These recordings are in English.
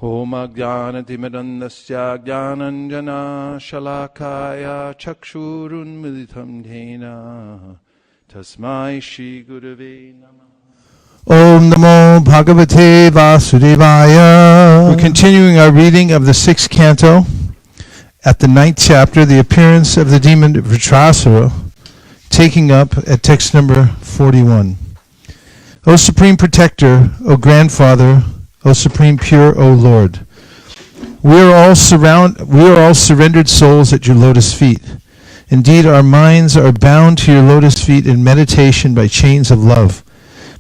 Om Ajnanatimirandasya Jnananjana Shalakaya Chakshurunmilitam Dhena Tasmai Shri Gurave Namah. Om Namo Bhagavate Vasudevaya. We're continuing our reading of the 6th canto at the 9th chapter, the appearance of the demon Vritrasura, taking up at text number 41. O Supreme Protector, O Grandfather, O Supreme Pure, O Lord, we are all surrendered souls at your lotus feet. Indeed, our minds are bound to your lotus feet in meditation by chains of love.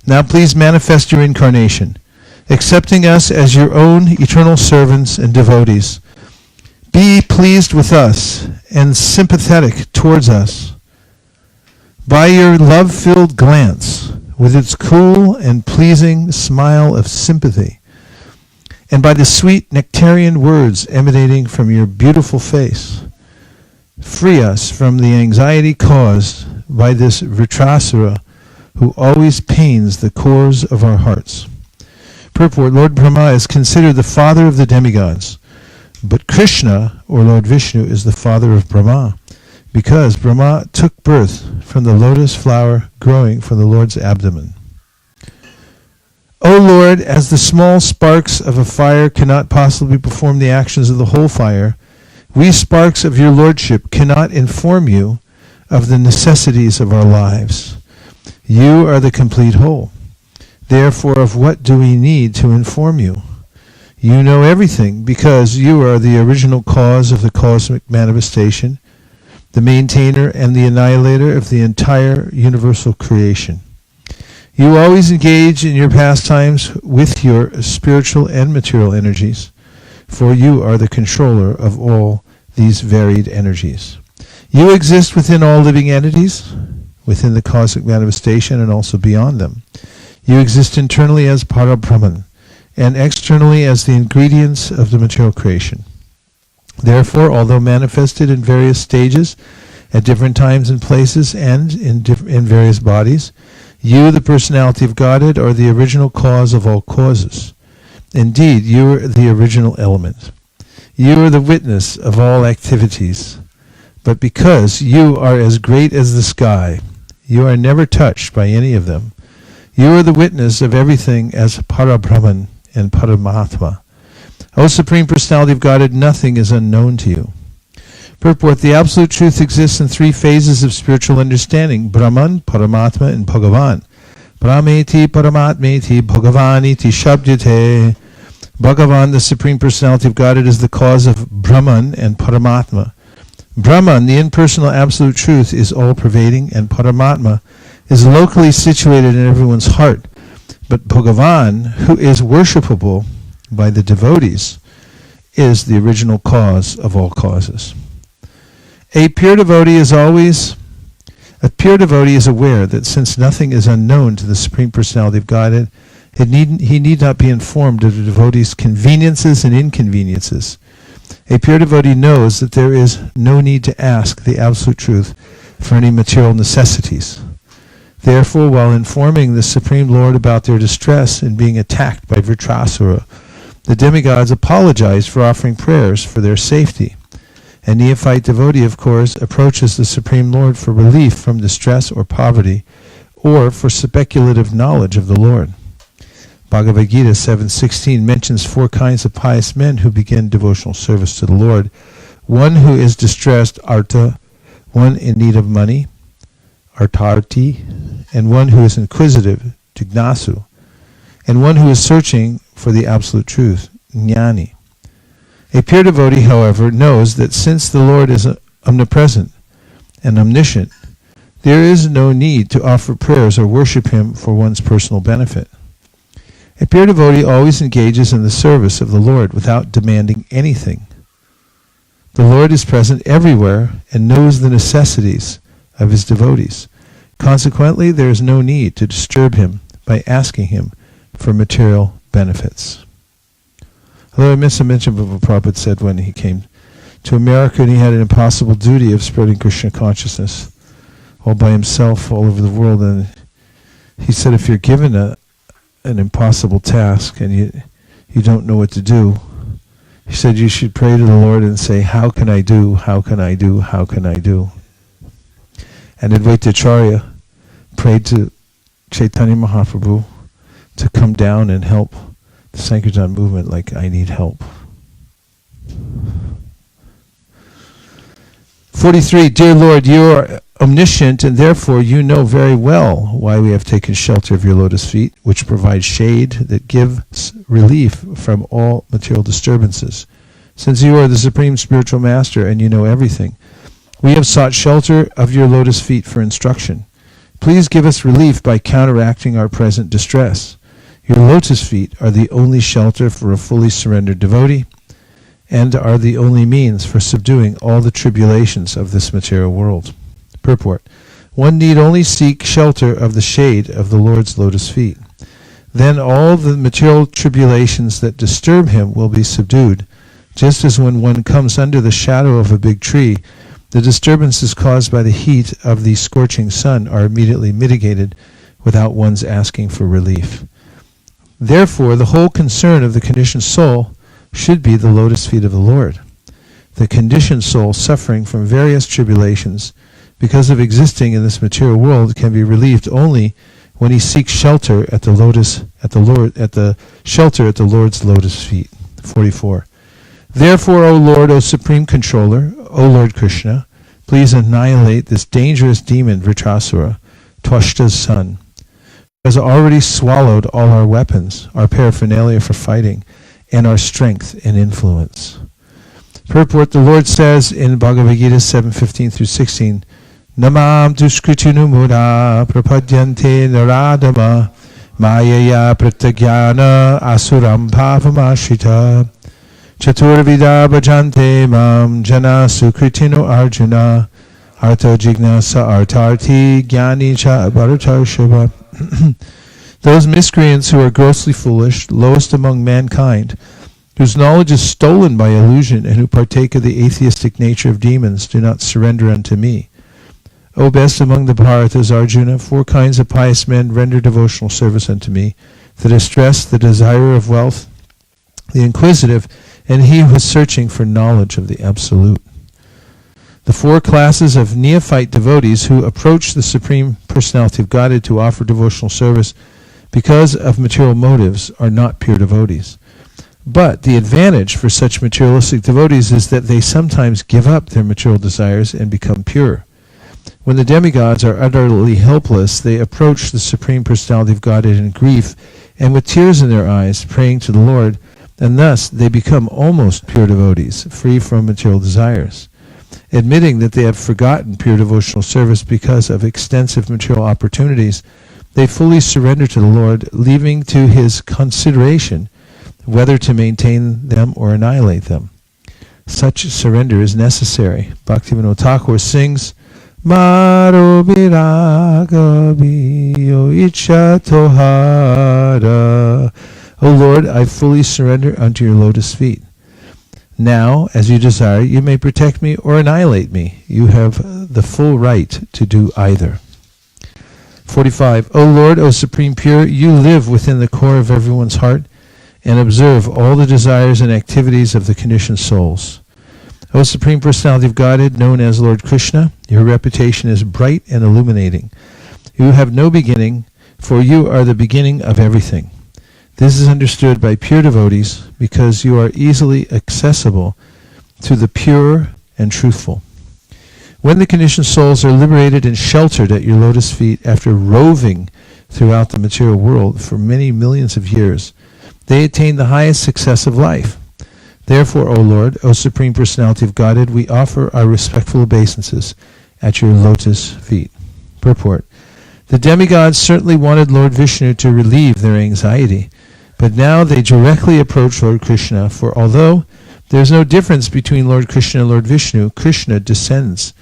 Now please manifest your incarnation, accepting us as your own eternal servants and devotees. Be pleased with us and sympathetic towards us. By your love-filled glance, with its cool and pleasing smile of sympathy, and by the sweet nectarian words emanating from your beautiful face, free us from the anxiety caused by this Vritrasura, who always pains the cores of our hearts. Purport: Lord Brahma is considered the father of the demigods, but Krishna, or Lord Vishnu, is the father of Brahma, because Brahma took birth from the lotus flower growing from the Lord's abdomen. O Lord, as the small sparks of a fire cannot possibly perform the actions of the whole fire, we sparks of your lordship cannot inform you of the necessities of our lives. You are the complete whole. Therefore, of what do we need to inform you? You know everything, because you are the original cause of the cosmic manifestation, the maintainer and the annihilator of the entire universal creation. You always engage in your pastimes with your spiritual and material energies, for you are the controller of all these varied energies. You exist within all living entities, within the cosmic manifestation and also beyond them. You exist internally as Parabrahman, and externally as the ingredients of the material creation. Therefore, although manifested in various stages, at different times and places, and in various bodies, you, the personality of Godhead, are the original cause of all causes. Indeed, you are the original element. You are the witness of all activities. But because you are as great as the sky, you are never touched by any of them. You are the witness of everything as Parabrahman and Paramatma. O Supreme Personality of Godhead, nothing is unknown to you. Purport: the Absolute Truth exists in 3 phases of spiritual understanding: Brahman, Paramatma, and Bhagavan. Brahmeti, Paramatmeti, Bhagavaniti Shabdyate. Bhagavan, the Supreme Personality of Godhead, is the cause of Brahman and Paramatma. Brahman, the impersonal Absolute Truth, is all-pervading, and Paramatma is locally situated in everyone's heart. But Bhagavan, who is worshipable by the devotees, is the original cause of all causes. A pure devotee is aware that since nothing is unknown to the Supreme Personality of Godhead, he need not be informed of the devotee's conveniences and inconveniences. A pure devotee knows that there is no need to ask the Absolute Truth for any material necessities. Therefore, while informing the Supreme Lord about their distress in being attacked by Vritrasura, the demigods apologize for offering prayers for their safety. A neophyte devotee, of course, approaches the Supreme Lord for relief from distress or poverty, or for speculative knowledge of the Lord. Bhagavad Gita 7:16 mentions 4 kinds of pious men who begin devotional service to the Lord. One who is distressed, arta; one in need of money, artarti; and one who is inquisitive, jignasu; and one who is searching for the Absolute Truth, jnani. A pure devotee, however, knows that since the Lord is omnipresent and omniscient, there is no need to offer prayers or worship him for one's personal benefit. A pure devotee always engages in the service of the Lord without demanding anything. The Lord is present everywhere and knows the necessities of his devotees. Consequently, there is no need to disturb him by asking him for material benefits. Although I missed a mention of what Prabhupada said when he came to America and he had an impossible duty of spreading Krishna consciousness all by himself all over the world. And he said, if you're given an impossible task and you don't know what to do, He said you should pray to the Lord and say, how can I do, how can I do, how can I do? And Advaitacharya prayed to Chaitanya Mahaprabhu to come down and help the Sankirtan movement like I need help. 43, Dear Lord, you are omniscient and therefore you know very well why we have taken shelter of your lotus feet, which provide shade that gives relief from all material disturbances. Since you are the supreme spiritual master and you know everything, we have sought shelter of your lotus feet for instruction. Please give us relief by counteracting our present distress. Your lotus feet are the only shelter for a fully surrendered devotee and are the only means for subduing all the tribulations of this material world. Purport. One need only seek shelter of the shade of the Lord's lotus feet. Then all the material tribulations that disturb him will be subdued, just as when one comes under the shadow of a big tree, the disturbances caused by the heat of the scorching sun are immediately mitigated without one's asking for relief. Therefore, the whole concern of the conditioned soul should be the lotus feet of the Lord. The conditioned soul suffering from various tribulations because of existing in this material world can be relieved only when he seeks shelter at the shelter at the Lord's lotus feet. 44. Therefore, O Lord, O Supreme Controller, O Lord Krishna, please annihilate this dangerous demon Vritrasura, Twashta's son, who has already swallowed all our weapons, our paraphernalia for fighting, and our strength and influence. Purport, the Lord says in Bhagavad Gita 7:15 through 16, Namam duskritinu mura prapadyante naradama mayaya pratagyana asuram bhavamashita chaturvida bhajante mam jana sukritino arjuna artha jignasa artarti jnani cha bharatarshava. Those miscreants who are grossly foolish, lowest among mankind, whose knowledge is stolen by illusion, and who partake of the atheistic nature of demons, do not surrender unto me. O best among the Bharatas, Arjuna, 4 kinds of pious men render devotional service unto me: the distressed, the desirer of wealth, the inquisitive, and he who is searching for knowledge of the Absolute. The 4 classes of neophyte devotees who approach the Supreme Personality of Godhead to offer devotional service because of material motives are not pure devotees. But the advantage for such materialistic devotees is that they sometimes give up their material desires and become pure. When the demigods are utterly helpless, they approach the Supreme Personality of Godhead in grief and with tears in their eyes, praying to the Lord, and thus they become almost pure devotees, free from material desires. Admitting that they have forgotten pure devotional service because of extensive material opportunities, they fully surrender to the Lord, leaving to his consideration whether to maintain them or annihilate them. Such surrender is necessary. Bhaktivinoda Thakur sings, Maro viraga biyo icha tohara. O Lord, I fully surrender unto your lotus feet. Now, as you desire, you may protect me or annihilate me. You have the full right to do either. 45. O Lord, O Supreme Pure, you live within the core of everyone's heart and observe all the desires and activities of the conditioned souls. O Supreme Personality of Godhead, known as Lord Krishna, your reputation is bright and illuminating. You have no beginning, for you are the beginning of everything. This is understood by pure devotees because you are easily accessible to the pure and truthful. When the conditioned souls are liberated and sheltered at your lotus feet after roving throughout the material world for many millions of years, they attain the highest success of life. Therefore, O Lord, O Supreme Personality of Godhead, we offer our respectful obeisances at your lotus feet. Purport. The demigods certainly wanted Lord Vishnu to relieve their anxiety, but now they directly approach Lord Krishna, for although there is no difference between Lord Krishna and Lord Vishnu, Krishna descends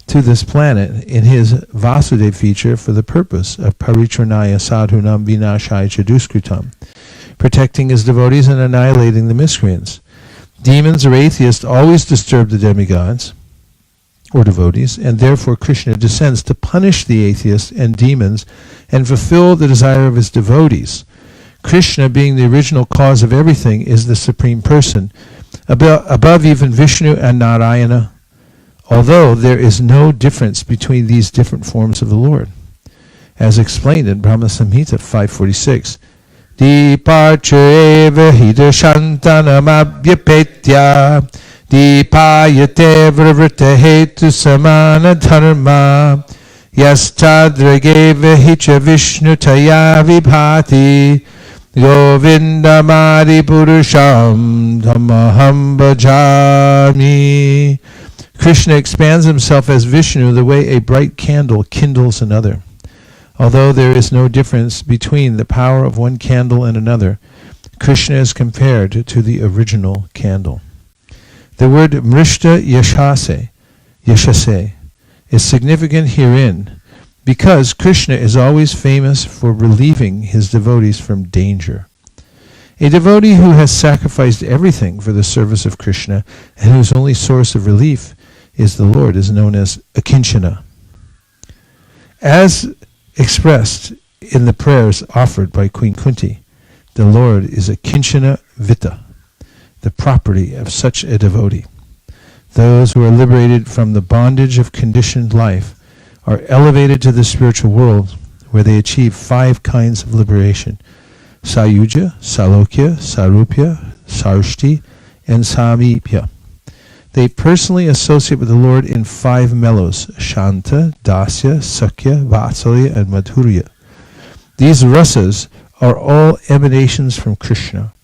to this planet in his Vasudev feature for the purpose of paritranaya sadhunam vinashaya chaduskritam, protecting his devotees and annihilating the miscreants. Demons or atheists always disturb the demigods or devotees, and therefore Krishna descends to punish the atheists and demons and fulfill the desire of his devotees. Krishna, being the original cause of everything, is the Supreme Person, above even Vishnu and Narayana, although there is no difference between these different forms of the Lord. As explained in Brahma Samhita 546, Diparcheva hida shantanamabhyapetya Dipayate vravrita hetu samana dharma Yaschadhrageva hicha vishnu taya vibhati Govindamadi purusham dhammaham bhajami. Krishna expands himself as Vishnu the way a bright candle kindles another. Although there is no difference between the power of one candle and another, Krishna is compared to the original candle. The word mrishta yashase is significant herein because Krishna is always famous for relieving his devotees from danger. A devotee who has sacrificed everything for the service of Krishna and whose only source of relief is the Lord is known as akinchana. As expressed in the prayers offered by Queen Kunti, the Lord is akinchana vita, the property of such a devotee. Those who are liberated from the bondage of conditioned life are elevated to the spiritual world where they achieve 5 kinds of liberation: Sayuja, Salokya, Sarupya, Sarushti, and Samipya. They personally associate with the Lord in 5 mellows: Shanta, Dasya, Sakya, Vatsalya, and Madhurya. These rasas are all emanations from Krishna,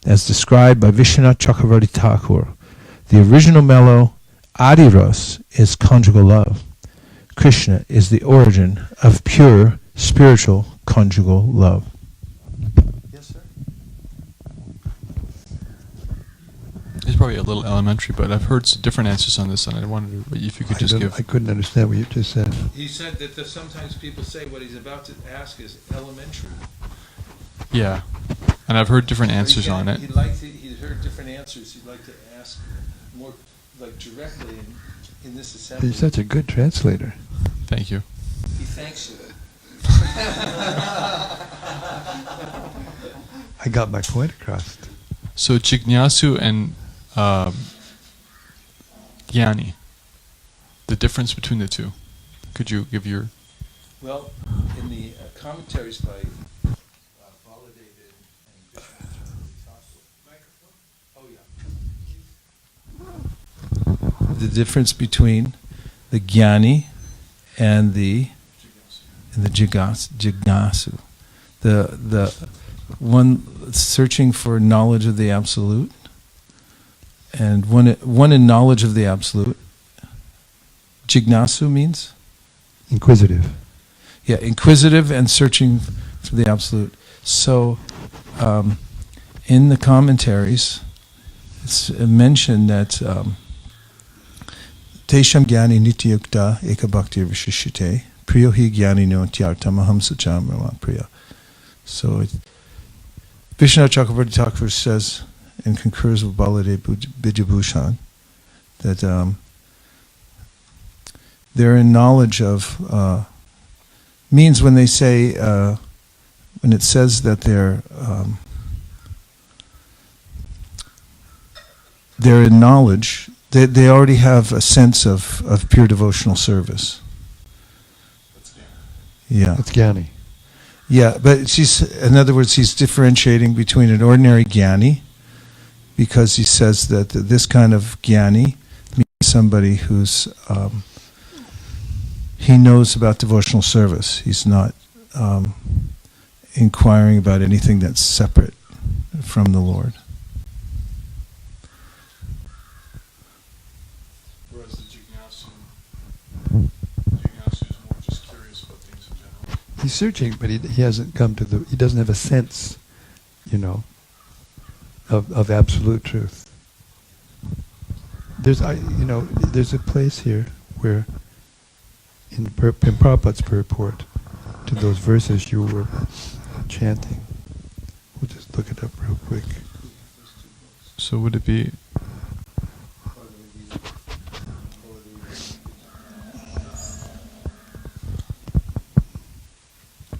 as described by Vishwanath Chakravarti Thakur. The original mellow, Adiras, is conjugal love. Krishna is the origin of pure spiritual conjugal love. Yes, sir. It's probably a little elementary, but I've heard different answers on this, and I wondered if you could just give. I couldn't understand what you just said. He said that sometimes people say what he's about to ask is elementary. Yeah, and I've heard different answers on it. He'd heard different answers. He'd like to ask more, like directly in this assembly. You're such a good translator. Thank you. He thanks you. I got my point across. So Jignasu and Jnani, the difference between the two. Could you give your... Well, in the commentaries by Baladev and the difference between the Jnani and the Jignasu. The one searching for knowledge of the Absolute, and one in knowledge of the Absolute. Jignasu means? Inquisitive. Yeah, inquisitive and searching for the Absolute. So, in the commentaries, it's mentioned that Tesham Gyani Nityukta Eka Bhakti Vishishite Priyo Hi Gyani No Tyartamaham Sacham Rama Priya. So, Vishwanath Chakravarti Thakur says, and concurs with Baladev Bijabhushan, that they're in knowledge of, means when they say, when it says that they're in knowledge, they already have a sense of pure devotional service. Yeah. That's Gyani. Yeah, but in other words, he's differentiating between an ordinary Gyani, because he says that this kind of Gyani means somebody who's, he knows about devotional service. He's not inquiring about anything that's separate from the Lord. Whereas the Jignasu is more just curious about things in general. He's searching, but he hasn't come to he doesn't have a sense, of absolute truth. There's a place here where in Prabhupada's purport to those verses you were chanting. We'll just look it up real quick. So would it be...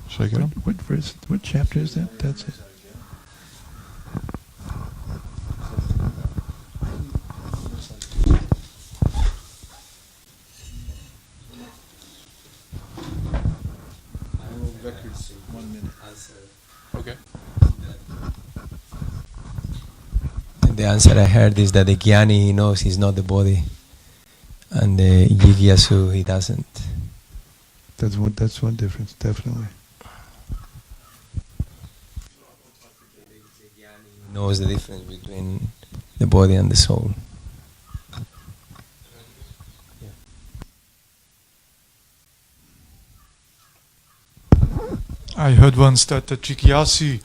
Should I get them? What verse? What chapter is that? That's it. Okay. The answer I heard is that the Jnani, he knows he's not the body, and the Jigyasu, he doesn't. That's one difference, definitely. The Jnani knows the difference between the body and the soul. I heard once that the Jigyasi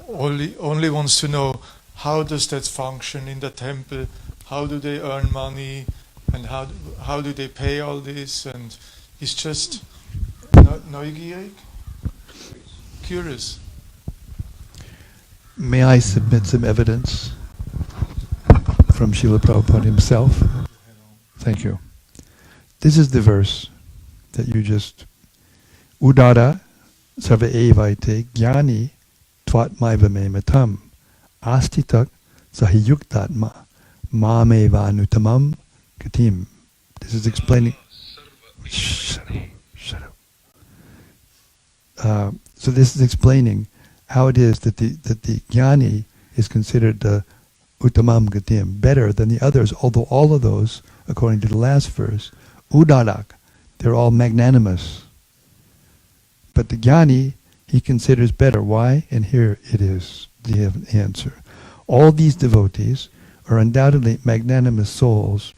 only wants to know how does that function in the temple, how do they earn money, and how do they pay all this, and he's just neugierig, curious. May I submit some evidence from Srila Prabhupada himself? Thank you. This is the verse that you just... Udara sarva evaite jnani tvatmaiva me matam astitak sahiyuktatma mameva anutamam katim. This is explaining... Shut up. So this is explaining how it is that the jnani is considered the uttamam gatim, better than the others, although all of those, according to the last verse, udarak, they're all magnanimous. But the jnani, he considers better. Why? And here it is, the answer. All these devotees are undoubtedly magnanimous souls,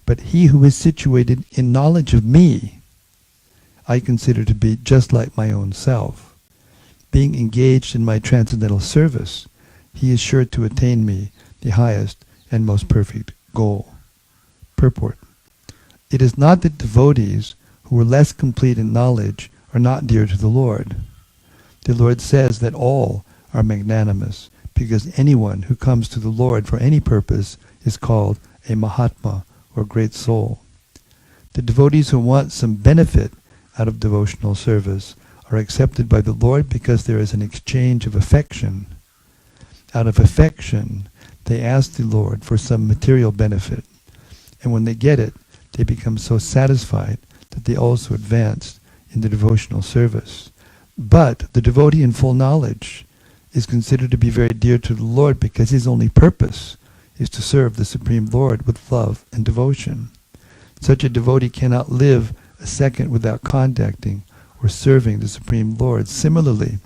but he who is situated in knowledge of me, I consider to be just like my own self. Being engaged in my transcendental service, he is sure to attain me, the highest and most perfect goal. Purport. It is not that devotees who are less complete in knowledge are not dear to the Lord. The Lord says that all are magnanimous, because anyone who comes to the Lord for any purpose is called a Mahatma, or great soul. The devotees who want some benefit out of devotional service are accepted by the Lord because there is an exchange of affection. Out of affection, they ask the Lord for some material benefit, and when they get it, they become so satisfied that they also advance in the devotional service. But the devotee in full knowledge is considered to be very dear to the Lord because his only purpose is to serve the Supreme Lord with love and devotion. Such a devotee cannot live a second without contacting or serving the Supreme Lord. Similarly,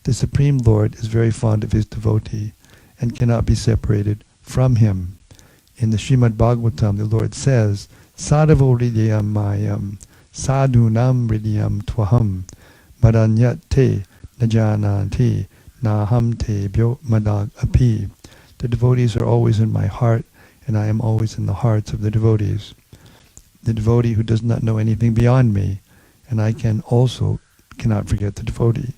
the Supreme Lord is very fond of his devotee and cannot be separated from him. In the Srimad Bhagavatam, the Lord says, Sadhavo hridayam mayam, sadhunam hridayam tvaham, madanyat te najananti, naham te byo madag api. The devotees are always in my heart, and I am always in the hearts of the devotees. The devotee who does not know anything beyond me, and I cannot forget the devotee.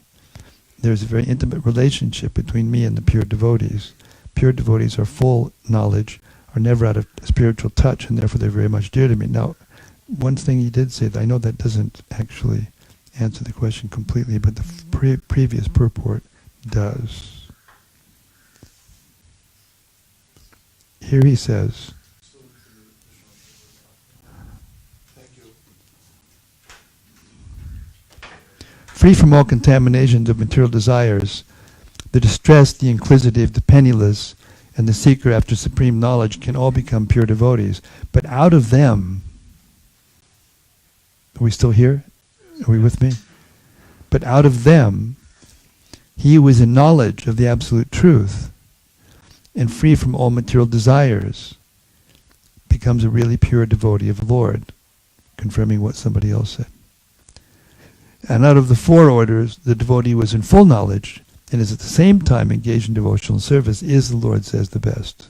There is a very intimate relationship between me and the pure devotees. Pure devotees are full knowledge, are never out of spiritual touch, and therefore they're very much dear to me. Now, one thing he did say, that I know that doesn't actually answer the question completely, but the previous purport does. Here he says, free from all contaminations of material desires, the distressed, the inquisitive, the penniless, and the seeker after supreme knowledge can all become pure devotees. But out of them, are we still here? Are we with me? But out of them, he who is in knowledge of the absolute truth and free from all material desires becomes a really pure devotee of the Lord, confirming what somebody else said. And out of the four orders, the devotee who is in full knowledge and is at the same time engaged in devotional service is, the Lord says, the best.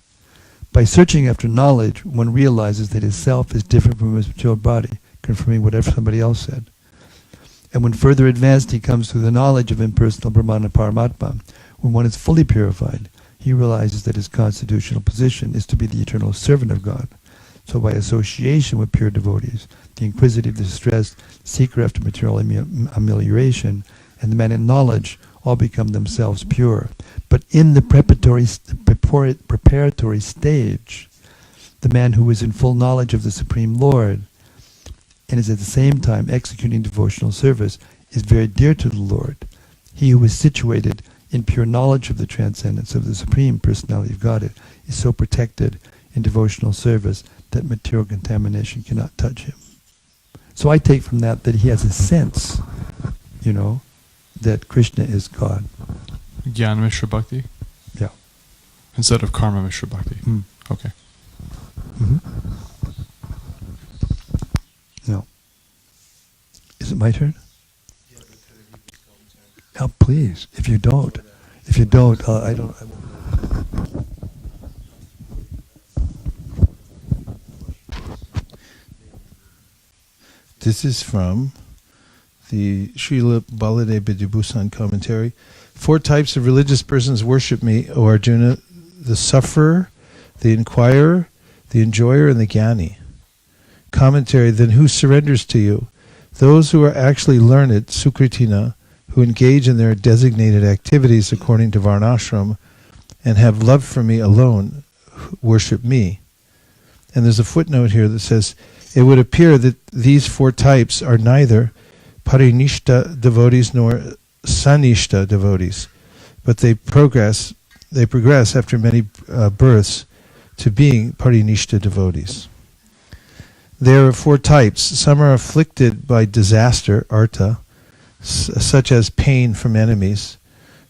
By searching after knowledge, one realizes that his self is different from his material body, confirming whatever somebody else said. And when further advanced, he comes to the knowledge of impersonal Brahmana Paramatma. When one is fully purified, he realizes that his constitutional position is to be the eternal servant of God. So by association with pure devotees, the inquisitive, the distressed, seeker after material amelioration, and the man in knowledge all become themselves pure. But in the preparatory stage, the man who is in full knowledge of the Supreme Lord and is at the same time executing devotional service is very dear to the Lord. He who is situated in pure knowledge of the transcendence of the Supreme Personality of Godhead is so protected in devotional service that material contamination cannot touch him. So I take from that he has a sense, that Krishna is God. Jnana Mishra Bhakti? Yeah. Instead of Karma Mishra Bhakti? Okay. Mm-hmm. No. Is it my turn? Oh, please. If you don't, I don't. This is from the Srila Baladev Vidyabhusan commentary. 4 types of religious persons worship me, O Arjuna: the sufferer, the inquirer, the enjoyer, and the jnani. Commentary: then who surrenders to you? Those who are actually learned, Sukritina, who engage in their designated activities according to Varnashram and have love for me alone, worship me. And there's a footnote here that says, it would appear that these 4 types are neither parinishta devotees nor sanishta devotees, but they progress after many births to being parinishta devotees. There are 4 types. Some are afflicted by disaster, artha, such as pain from enemies.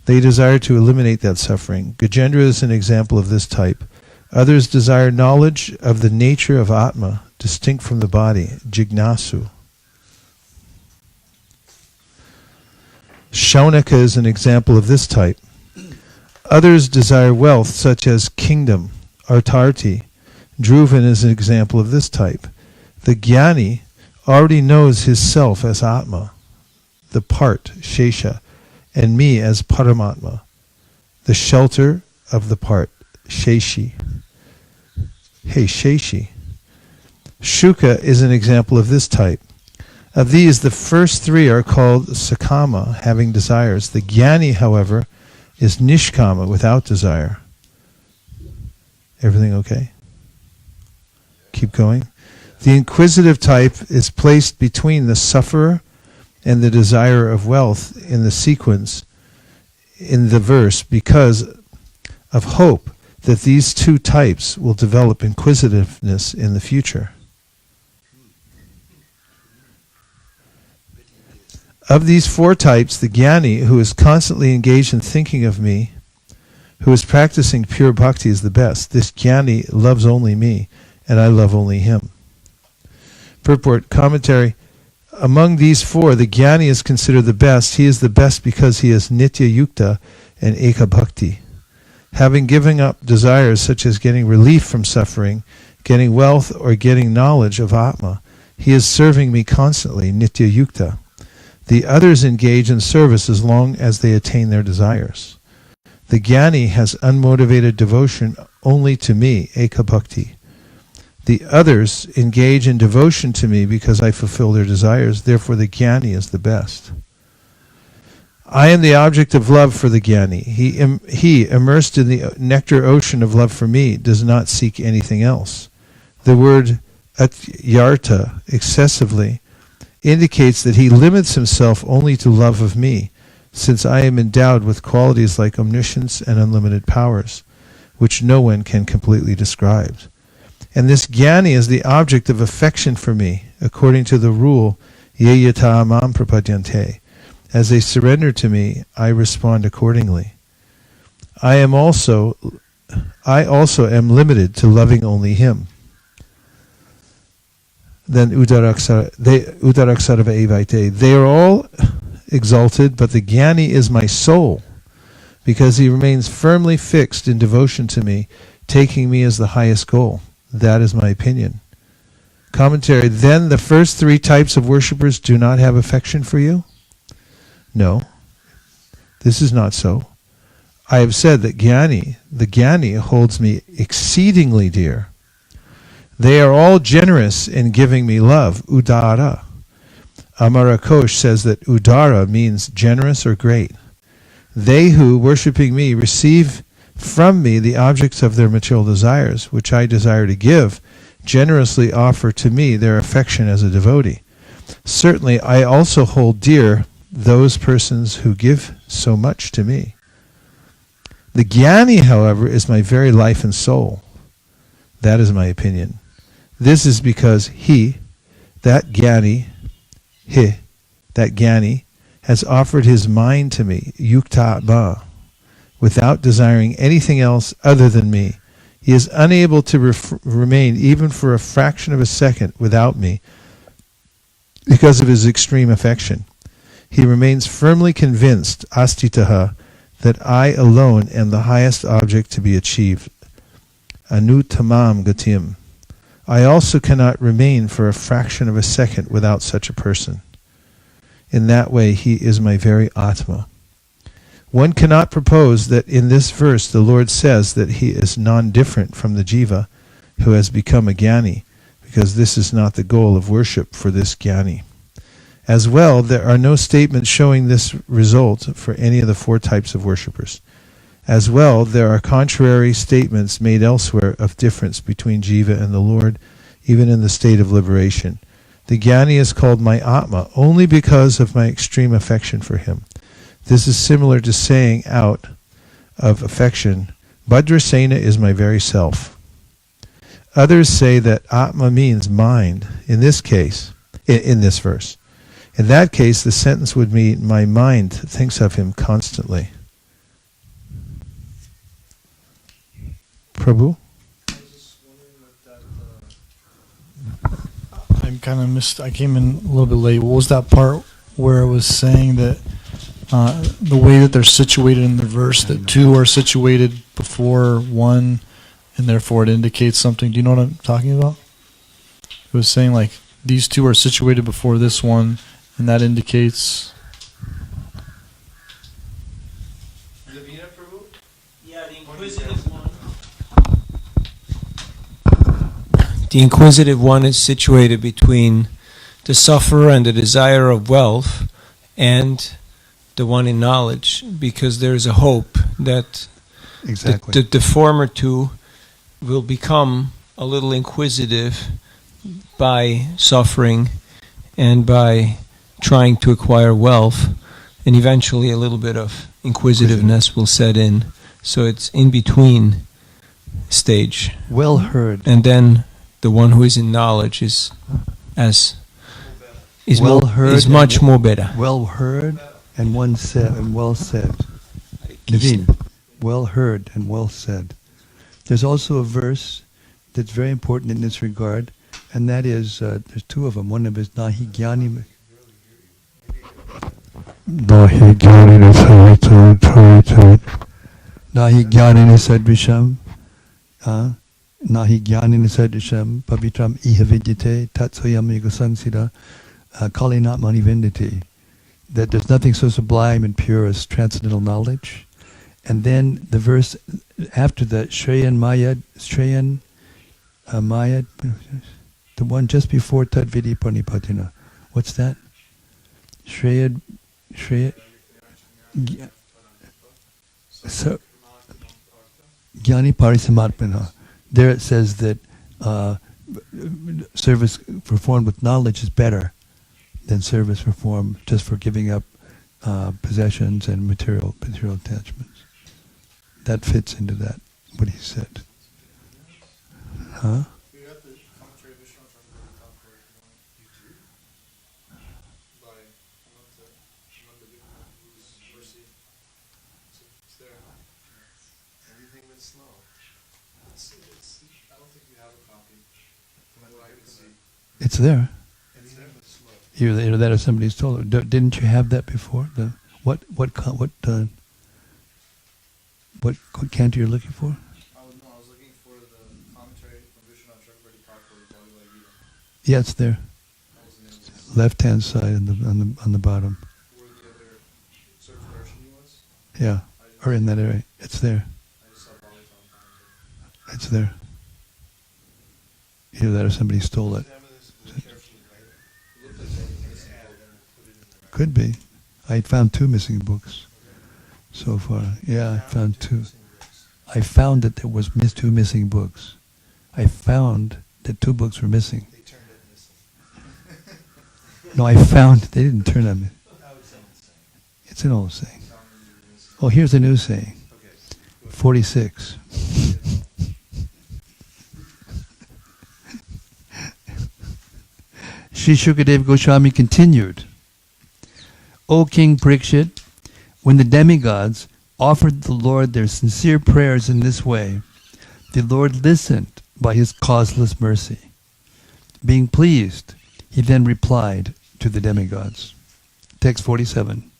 They desire to eliminate that suffering. Gajendra is an example of this type. Others desire knowledge of the nature of Atma, distinct from the body, jignasu. Shaunaka is an example of this type. Others desire wealth, such as kingdom, artarti. Dhruvan is an example of this type. The jnani already knows his self as Atma, the part, Shesha, and me as Paramatma, the shelter of the part, Sheshi. Hey, Sheshi. Shuka is an example of this type. Of these, the first 3 are called sakama, having desires. The jnani, however, is nishkama, without desire. Everything okay? Keep going. The inquisitive type is placed between the sufferer and the desire of wealth in the sequence in the verse because of hope that these 2 types will develop inquisitiveness in the future. Of these 4 types, the jnani, who is constantly engaged in thinking of me, who is practicing pure bhakti, is the best. This jnani loves only me, and I love only him. Purport, commentary. Among these 4, the jnani is considered the best. He is the best because he is nitya yukta and eka bhakti. Having given up desires such as getting relief from suffering, getting wealth, or getting knowledge of Atma, he is serving me constantly, nitya yukta. The others engage in service as long as they attain their desires. The jnani has unmotivated devotion only to me, eka bhakti. The others engage in devotion to me because I fulfill their desires. Therefore, the jnani is the best. I am the object of love for the jnani. He, immersed in the nectar ocean of love for me, does not seek anything else. The word atyarta, excessively, indicates that he limits himself only to love of me, since I am endowed with qualities like omniscience and unlimited powers, which no one can completely describe. And this jnani is the object of affection for me, according to the rule, ye yata mam prapadyante. As they surrender to me, I respond accordingly. I also am limited to loving only him. Then Uttaraksara Evaite. They are all exalted, but the jnani is my soul, because he remains firmly fixed in devotion to me, taking me as the highest goal. That is my opinion. Commentary. Then the first 3 types of worshippers do not have affection for you? No, this is not so. I have said that the jnani holds me exceedingly dear. They are all generous in giving me love, udara. Amara Kosh says that udara means generous or great. They who, worshipping me, receive from me the objects of their material desires, which I desire to give, generously offer to me their affection as a devotee. Certainly, I also hold dear those persons who give so much to me. The Jnani, however, is my very life and soul. That is my opinion. This is because that Jnani, has offered his mind to me, yukta atma, without desiring anything else other than me. He is unable to remain even for a fraction of a second without me because of his extreme affection. He remains firmly convinced, astitaha, that I alone am the highest object to be achieved. Anutamam gatim. I also cannot remain for a fraction of a second without such a person. In that way, he is my very Atma. One cannot propose that in this verse the Lord says that he is non-different from the jiva who has become a jnani, because this is not the goal of worship for this jnani. As well, there are no statements showing this result for any of the four types of worshippers. As well, there are contrary statements made elsewhere of difference between jiva and the Lord, even in the state of liberation. The jnani is called my Atma only because of my extreme affection for him. This is similar to saying out of affection, Bhadrasena is my very self. Others say that Atma means mind, in this case, in this verse. In that case, the sentence would mean my mind thinks of him constantly. Prabhu? I came in a little bit late. What was that part where it was saying that the way that they're situated in the verse, that two are situated before one, and therefore it indicates something? Do you know what I'm talking about? It was saying like these two are situated before this one, and that indicates... Yeah, the inquisitive one. The inquisitive one is situated between the sufferer and the desire of wealth and the one in knowledge, because there is a hope that the former two will become a little inquisitive by suffering and by trying to acquire wealth, and eventually a little bit of inquisitiveness will set in. So it's in between stage. Well heard. And then the one who is in knowledge is much more better. Well heard and well said. Naveen, well heard and well said. There's also a verse that's very important in this regard, and that is, there's two of them. One of them is Nahi Jnani. Nahi Jnani Sadrisham. Nahi Jnani Sadrisham. Pavitram Iha Vidyate Tatsoyam Yugasangsida Kalinat Mani Vindati. That there's nothing so sublime and pure as transcendental knowledge. And then the verse after that, Shreyan Mayad, the one just before Tadvidi Panipatina. What's that? Shreyad. So, Jnani Parisamarpana. There it says that service performed with knowledge is better than service performed just for giving up possessions and material attachments. That fits into that, what he said. Huh? It's there. Either that or somebody's told it. Didn't you have that before? What canto you're looking for? I was looking for the commentary from Vishwanath Chakravarti Thakur, Bhagavad Gita. Yeah, it's there. Left-hand side on the bottom. Where the other search Darshini was? Yeah, or in that area. It's there. I just saw Bhagavad Gita. It's there. Either that or somebody stole it. Could be. I found 2 missing books so far. Yeah, I found 2. I found that there was 2 missing books. I found that 2 books were missing. They turned it missing. No, I found they didn't turn them. It's an old saying. Oh, here's a new saying. 46. Sri Shukadev Goswami continued, O King Parikshit, when the demigods offered the Lord their sincere prayers in this way, the Lord listened by his causeless mercy. Being pleased, he then replied to the demigods. Text 47.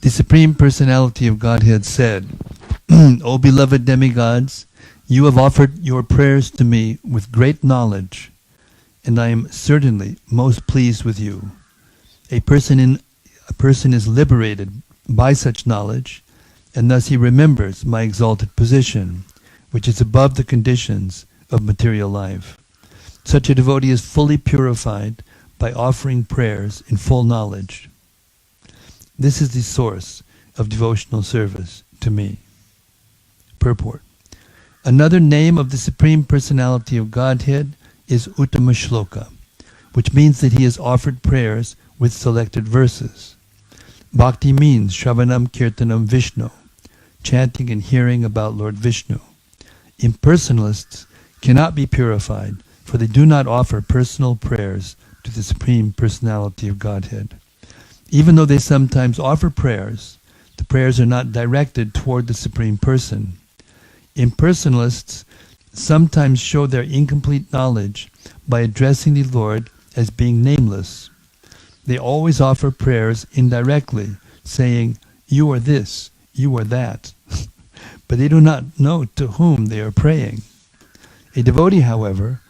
The Supreme Personality of Godhead said, O beloved demigods, you have offered your prayers to me with great knowledge, and I am certainly most pleased with you. A person is liberated by such knowledge, and thus he remembers my exalted position, which is above the conditions of material life. Such a devotee is fully purified by offering prayers in full knowledge. This is the source of devotional service to me. Purport. Another name of the Supreme Personality of Godhead is Uttama Shloka, which means that he has offered prayers with selected verses. Bhakti means Shravanam Kirtanam Vishnu, chanting and hearing about Lord Vishnu. Impersonalists cannot be purified, for they do not offer personal prayers to the Supreme Personality of Godhead. Even though they sometimes offer prayers, the prayers are not directed toward the Supreme Person. Impersonalists sometimes show their incomplete knowledge by addressing the Lord as being nameless. They always offer prayers indirectly, saying, you are this, you are that. But they do not know to whom they are praying. A devotee, however,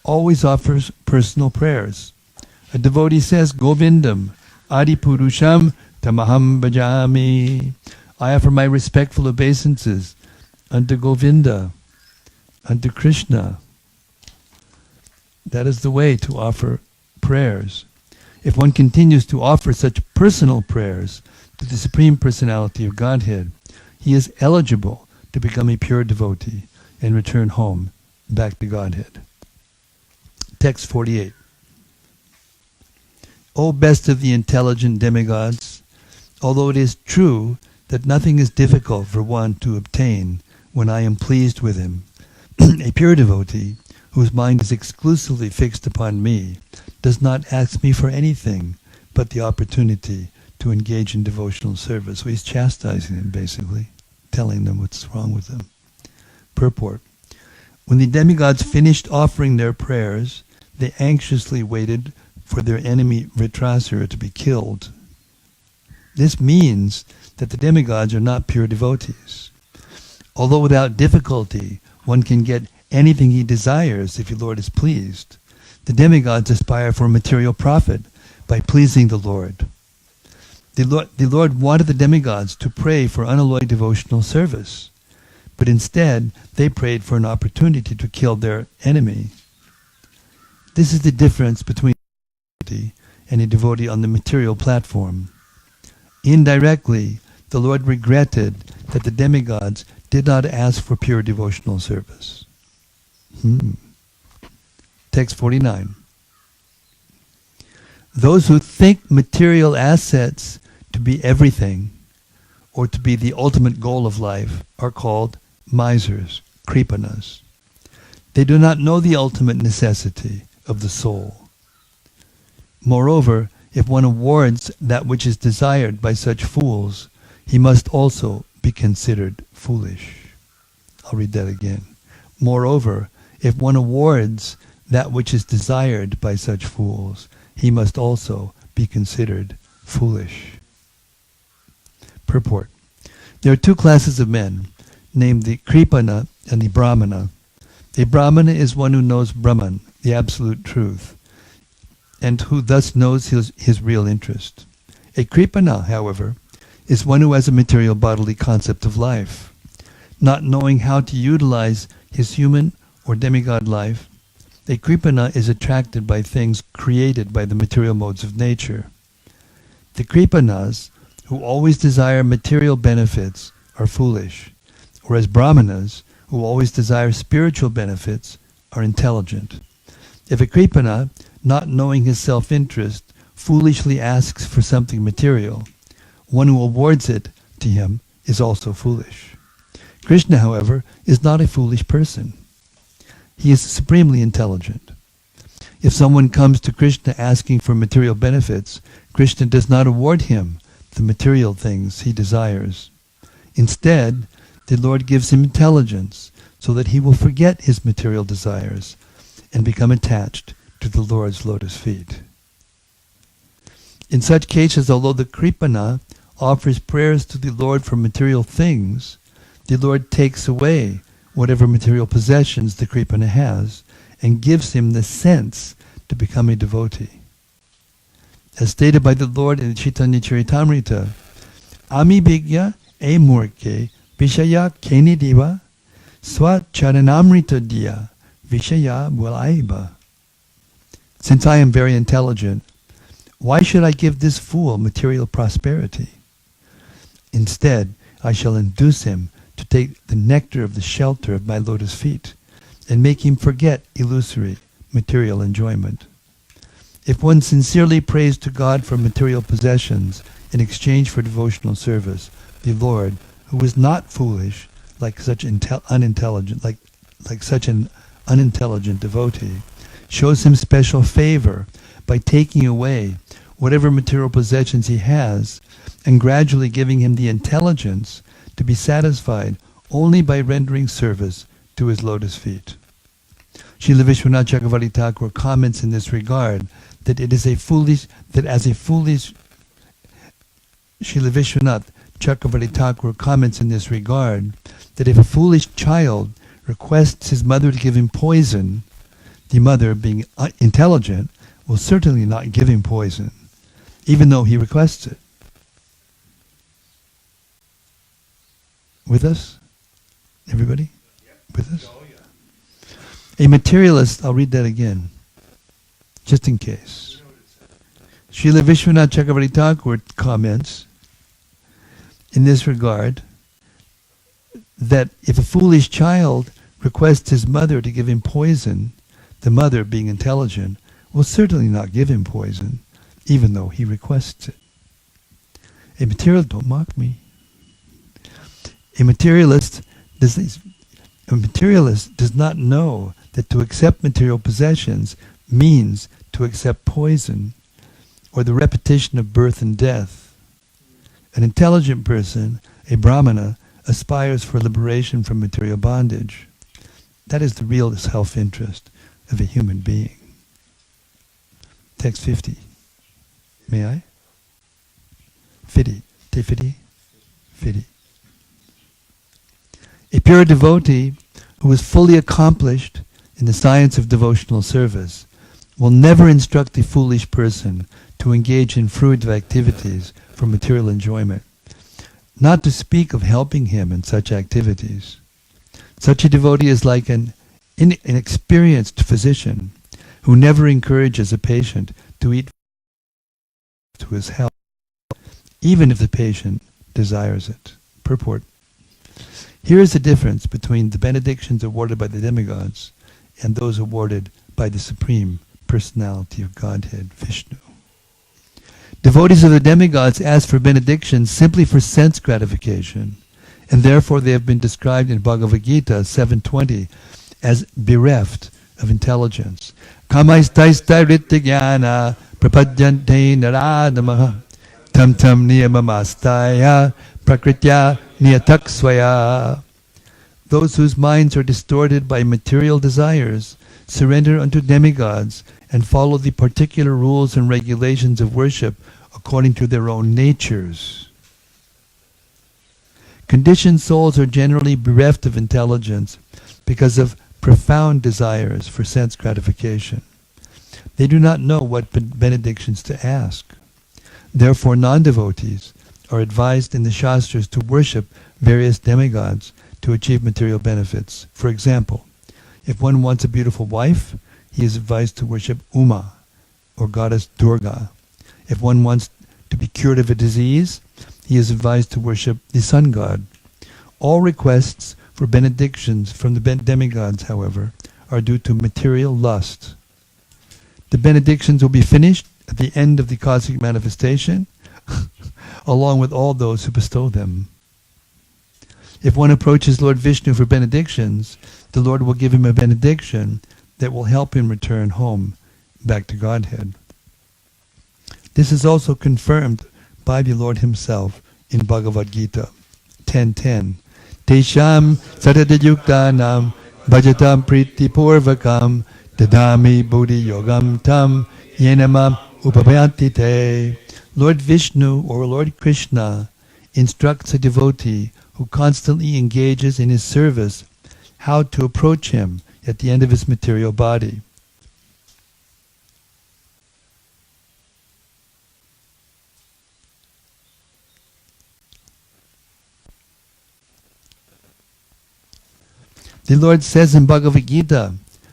always offers personal prayers. A devotee says, Govindam, Adi Purusham, Tamaham Bhajami. I offer my respectful obeisances unto Govinda, unto Krishna. That is the way to offer prayers. If one continues to offer such personal prayers to the Supreme Personality of Godhead, he is eligible to become a pure devotee and return home back to Godhead. Text 48. O best of the intelligent demigods, although it is true that nothing is difficult for one to obtain when I am pleased with him, a pure devotee, whose mind is exclusively fixed upon me, does not ask me for anything but the opportunity to engage in devotional service. So he's chastising them, basically, telling them what's wrong with them. Purport. When the demigods finished offering their prayers, they anxiously waited for their enemy Vritrasura to be killed. This means that the demigods are not pure devotees. Although without difficulty one can get anything he desires if the Lord is pleased, the demigods aspire for material profit by pleasing the Lord. The Lord wanted the demigods to pray for unalloyed devotional service, but instead they prayed for an opportunity to kill their enemy. This is the difference between a devotee and a devotee on the material platform. Indirectly, the Lord regretted that the demigods did not ask for pure devotional service. Text 49. Those who think material assets to be everything, or to be the ultimate goal of life, are called misers, kripanas. They do not know the ultimate necessity of the soul. Moreover, if one awards that which is desired by such fools, he must also be considered foolish. I'll read that again. Moreover, if one awards that which is desired by such fools, he must also be considered foolish. Purport. There are two classes of men, named the Kripana and the Brahmana. A Brahmana is one who knows Brahman, the absolute truth, and who thus knows his real interest. A Kripana, however, is one who has a material bodily concept of life. Not knowing how to utilize his human or demigod life, a Kripana is attracted by things created by the material modes of nature. The Kripanas, who always desire material benefits, are foolish, whereas Brahmanas, who always desire spiritual benefits, are intelligent. If a Kripana, not knowing his self-interest, foolishly asks for something material, one who awards it to him is also foolish. Krishna, however, is not a foolish person. He is supremely intelligent. If someone comes to Krishna asking for material benefits, Krishna does not award him the material things he desires. Instead, the Lord gives him intelligence so that he will forget his material desires and become attached to the Lord's lotus feet. In such cases, although the Kripana offers prayers to the Lord for material things, the Lord takes away whatever material possessions the Kripana has and gives him the sense to become a devotee. As stated by the Lord in Chaitanya Charitamrita, Ami Bhigya e Murke Vishaya Keni Diva Swa Charanamrita Diya Vishaya Bulaiba. Since I am very intelligent, why should I give this fool material prosperity? Instead, I shall induce him to take the nectar of the shelter of my lotus feet and make him forget illusory material enjoyment. If one sincerely prays to God for material possessions in exchange for devotional service, the Lord, who is not foolish like such an unintelligent devotee, shows him special favor by taking away whatever material possessions he has and gradually giving him the intelligence to be satisfied only by rendering service to his lotus feet. Srila Vishwanath Chakravarti Thakur comments in this regard that Srila Vishwanath Chakravarti Thakur comments in this regard that if a foolish child requests his mother to give him poison, the mother, being intelligent, will certainly not give him poison, even though he requests it. With us? Everybody? With us? A materialist, I'll read that again, just in case. Srila Vishwanath Chakravarti Thakur comments in this regard that if a foolish child requests his mother to give him poison, the mother, being intelligent, will certainly not give him poison, even though he requests it. A materialist, don't mock me. A materialist does not know that to accept material possessions means to accept poison or the repetition of birth and death. An intelligent person, a Brahmana, aspires for liberation from material bondage. That is the real self-interest of a human being. Text 50. May I? 50. Te 50? 50. A pure devotee who is fully accomplished in the science of devotional service will never instruct a foolish person to engage in fruitive activities for material enjoyment, not to speak of helping him in such activities. Such a devotee is like an inexperienced physician who never encourages a patient to eat to his health, even if the patient desires it. Purport. Here is the difference between the benedictions awarded by the demigods and those awarded by the Supreme Personality of Godhead, Vishnu. Devotees of the demigods ask for benedictions simply for sense gratification, and therefore they have been described in Bhagavad Gita 7.20 as bereft of intelligence. Kamaistaista rityajnana prapadyante naradamaha tam tam niyamamastaya prakritya niyataksvaya. Those whose minds are distorted by material desires surrender unto demigods and follow the particular rules and regulations of worship according to their own natures. Conditioned souls are generally bereft of intelligence because of profound desires for sense gratification. They do not know what benedictions to ask. Therefore, non-devotees are advised in the Shastras to worship various demigods to achieve material benefits. For example, if one wants a beautiful wife, he is advised to worship Uma, or goddess Durga. If one wants to be cured of a disease, he is advised to worship the sun god. All requests for benedictions from the demigods, however, are due to material lust. The benedictions will be finished at the end of the cosmic manifestation, along with all those who bestow them. If one approaches Lord Vishnu for benedictions, the Lord will give him a benediction that will help him return home, back to Godhead. This is also confirmed by the Lord himself in Bhagavad Gita 10:10. Tesham satadayuktanam bhajatam priti purvakam dadami buddhi yogam tam yenamam upapayanti te. Lord Vishnu or Lord Krishna instructs a devotee who constantly engages in his service how to approach him at the end of his material body. The Lord says in Bhagavad Gita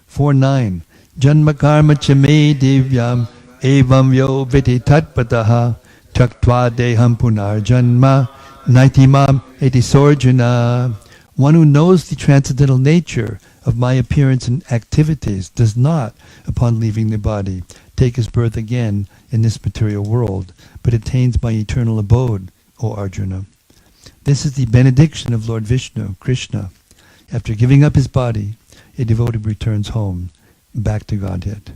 4:9, Janma karma chame divyam evam yo viti tatpataha taktva deham punar janma naitimam eti sorjuna. One who knows the transcendental nature of my appearance and activities does not, upon leaving the body, take his birth again in this material world, but attains my eternal abode, O Arjuna. This is the benediction of Lord Vishnu, Krishna. After giving up his body, a devotee returns home, back to Godhead.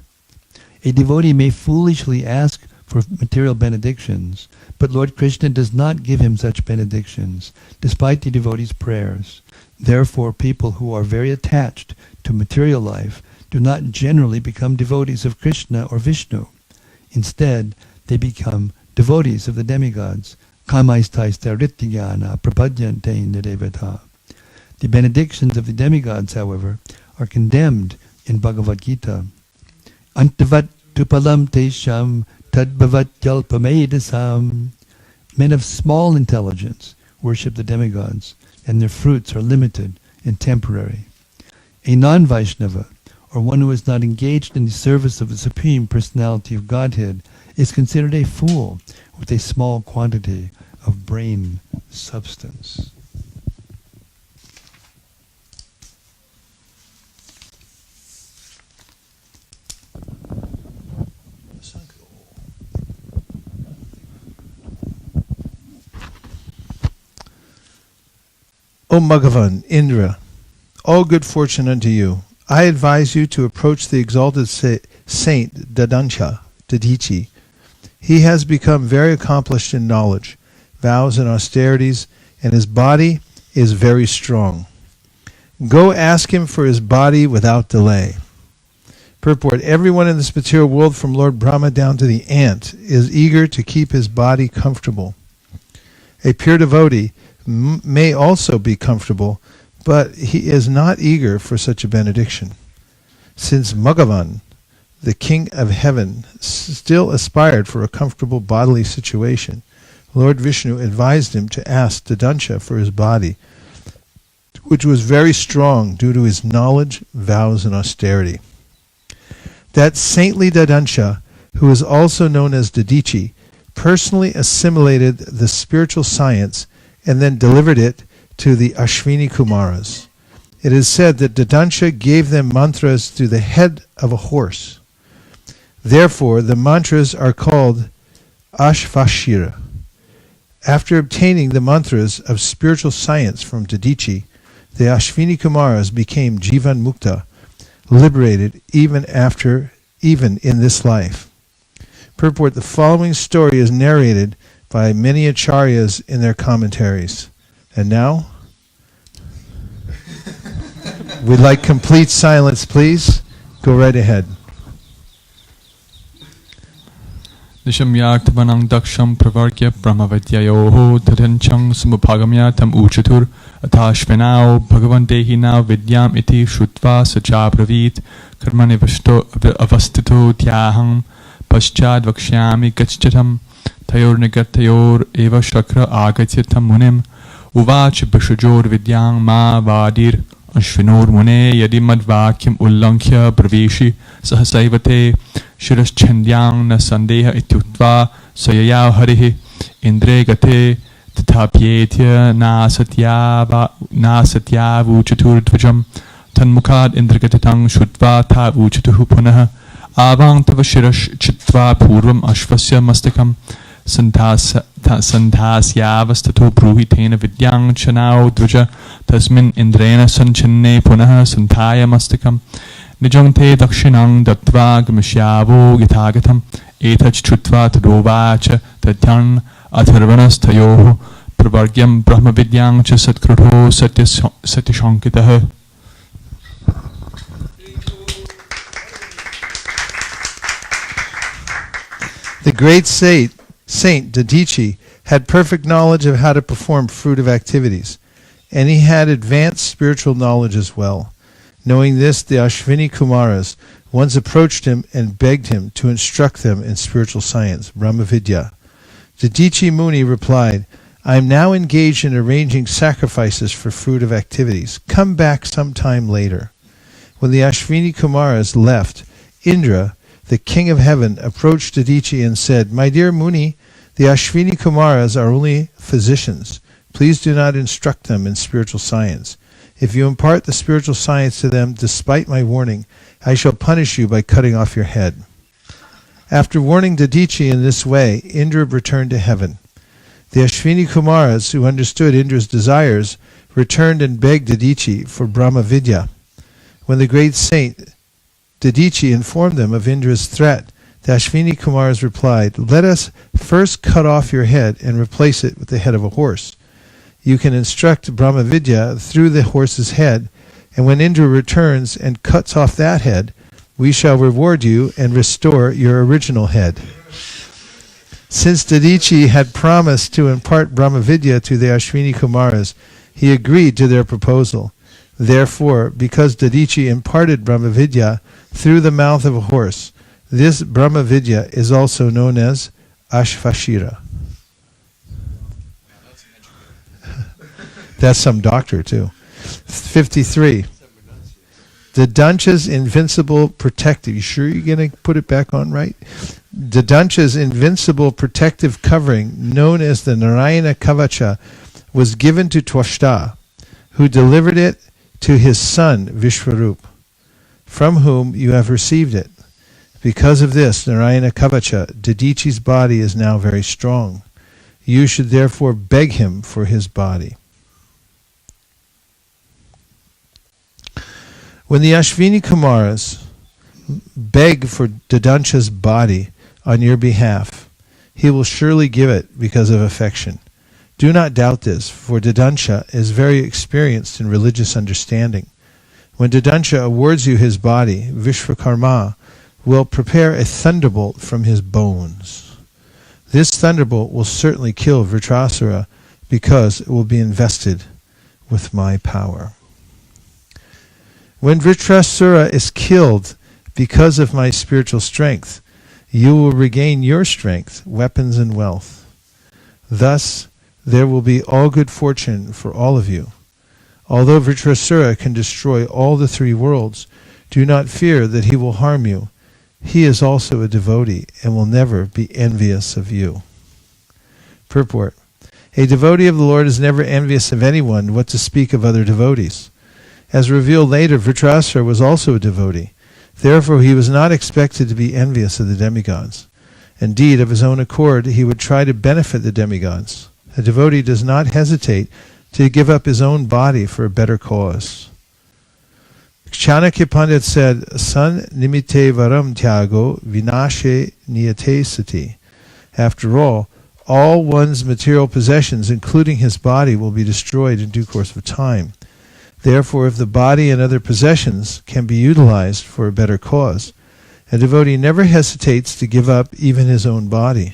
A devotee may foolishly ask for material benedictions, but Lord Krishna does not give him such benedictions, despite the devotee's prayers. Therefore, people who are very attached to material life do not generally become devotees of Krishna or Vishnu. Instead, they become devotees of the demigods. Kamaistaista rityana prapadyante nirevata. The benedictions of the demigods, however, are condemned in Bhagavad Gita. Antavat tupalam tesham tadbhavat yalpamedasam. Men of small intelligence worship the demigods, and their fruits are limited and temporary. A non-Vaishnava, or one who is not engaged in the service of the Supreme Personality of Godhead, is considered a fool with a small quantity of brain substance. O Bhagavan, Indra, all good fortune unto you. I advise you to approach the exalted saint Dadansha, Dadichi. He has become very accomplished in knowledge, vows and austerities, and his body is very strong. Go ask him for his body without delay. Purport: everyone in this material world, from Lord Brahma down to the ant, is eager to keep his body comfortable. A pure devotee may also be comfortable, but he is not eager for such a benediction. Since Bhagavan, the king of heaven, still aspired for a comfortable bodily situation, Lord Vishnu advised him to ask Dadansha for his body, which was very strong due to his knowledge, vows, and austerity. That saintly Dadansha, who is also known as Dadichi, personally assimilated the spiritual science and then delivered it to the Ashwini Kumaras. It is said that Dadansha gave them mantras through the head of a horse. Therefore, the mantras are called Ashvashira. After obtaining the mantras of spiritual science from Dadichi, the Ashwini Kumaras became Jivan Mukta, liberated even in this life. Purport: the following story is narrated by many acharyas in their commentaries. And now, we'd like complete silence, please. Go right ahead. Nishamyartavanang daksham pravarkya brahmavidyayoho tadanchang samuphagamyatam uchatur atashvenao bhagavantehinao vidyam iti shrutva sachapravit karmani avastito tyaham paschad vakshyami gachchatam tayor nigatayor eva shakra agatyatam munim uvach bishajor vidyang ma vadir ashvinor mune yadi madvakyam ullankhya praveshi sahasaivate shiraschandyang na sandeha ityutva sayayav harihi indre gate tatapyetya na satyavu chatur dvajam tanmukad indragatitang shudva ta uchutuhu punaha Avang tava shirash chitva purvam ashvasya mastakam santasyavastato bruhitena vidyang chanao dvaja tasmin indrena sanchanne punaha santaya mastakam nijang te dakshinang dattva gamishyavo gitagatam etach chutva tadovacha tatyan atharvanastayoho pravargyam brahma vidyang cha satkruto satyashankitaha. The great Saint Dadichi had perfect knowledge of how to perform fruitive activities, and he had advanced spiritual knowledge as well. Knowing this, the Ashvini Kumaras once approached him and begged him to instruct them in spiritual science, Brahma Vidya. Dadichi Muni replied, "I am now engaged in arranging sacrifices for fruitive activities. Come back sometime later." When the Ashvini Kumaras left, Indra, the king of heaven, approached Dadichi and said, "My dear Muni, the Ashvini Kumaras are only physicians. Please do not instruct them in spiritual science. If you impart the spiritual science to them despite my warning, I shall punish you by cutting off your head." After warning Dadichi in this way, Indra returned to heaven. The Ashvini Kumaras, who understood Indra's desires, returned and begged Dadichi for Brahma Vidya. When the great saint Dadichi informed them of Indra's threat, the Ashvini Kumaras replied, "Let us first cut off your head and replace it with the head of a horse. You can instruct Brahma Vidya through the horse's head, and when Indra returns and cuts off that head, we shall reward you and restore your original head." Since Dadichi had promised to impart Brahma Vidya to the Ashvini Kumaras, he agreed to their proposal. Therefore, because Dadichi imparted Brahma Vidya through the mouth of a horse, this Brahma Vidya is also known as Ashvashira. That's some doctor too. 53. Dadancha's invincible protective. You sure you're going to put it back on right? Dadancha's invincible protective covering, known as the Narayana Kavacha, was given to Twashta, who delivered it to his son Vishwarup, from whom you have received it. Because of this, Narayana Kavacha, Dadichi's body is now very strong. You should therefore beg him for his body. When the Ashvini Kumaras beg for Dadancha's body on your behalf, he will surely give it because of affection. Do not doubt this, for Dadancha is very experienced in religious understanding. When Dadancha awards you his body, Vishvakarma will prepare a thunderbolt from his bones. This thunderbolt will certainly kill Vritrasura because it will be invested with my power. When Vritrasura is killed because of my spiritual strength, you will regain your strength, weapons, and wealth. Thus, there will be all good fortune for all of you. Although Vritrasura can destroy all the three worlds, do not fear that he will harm you. He is also a devotee and will never be envious of you. Purport. A devotee of the Lord is never envious of anyone, what to speak of other devotees. As revealed later, Vritrasura was also a devotee. Therefore, he was not expected to be envious of the demigods. Indeed, of his own accord, he would try to benefit the demigods. A devotee does not hesitate to give up his own body for a better cause. Chanakya Pandit said, "San nimite varam tyago vinashe niyate sati." After all one's material possessions, including his body, will be destroyed in due course of time. Therefore, if the body and other possessions can be utilized for a better cause, a devotee never hesitates to give up even his own body.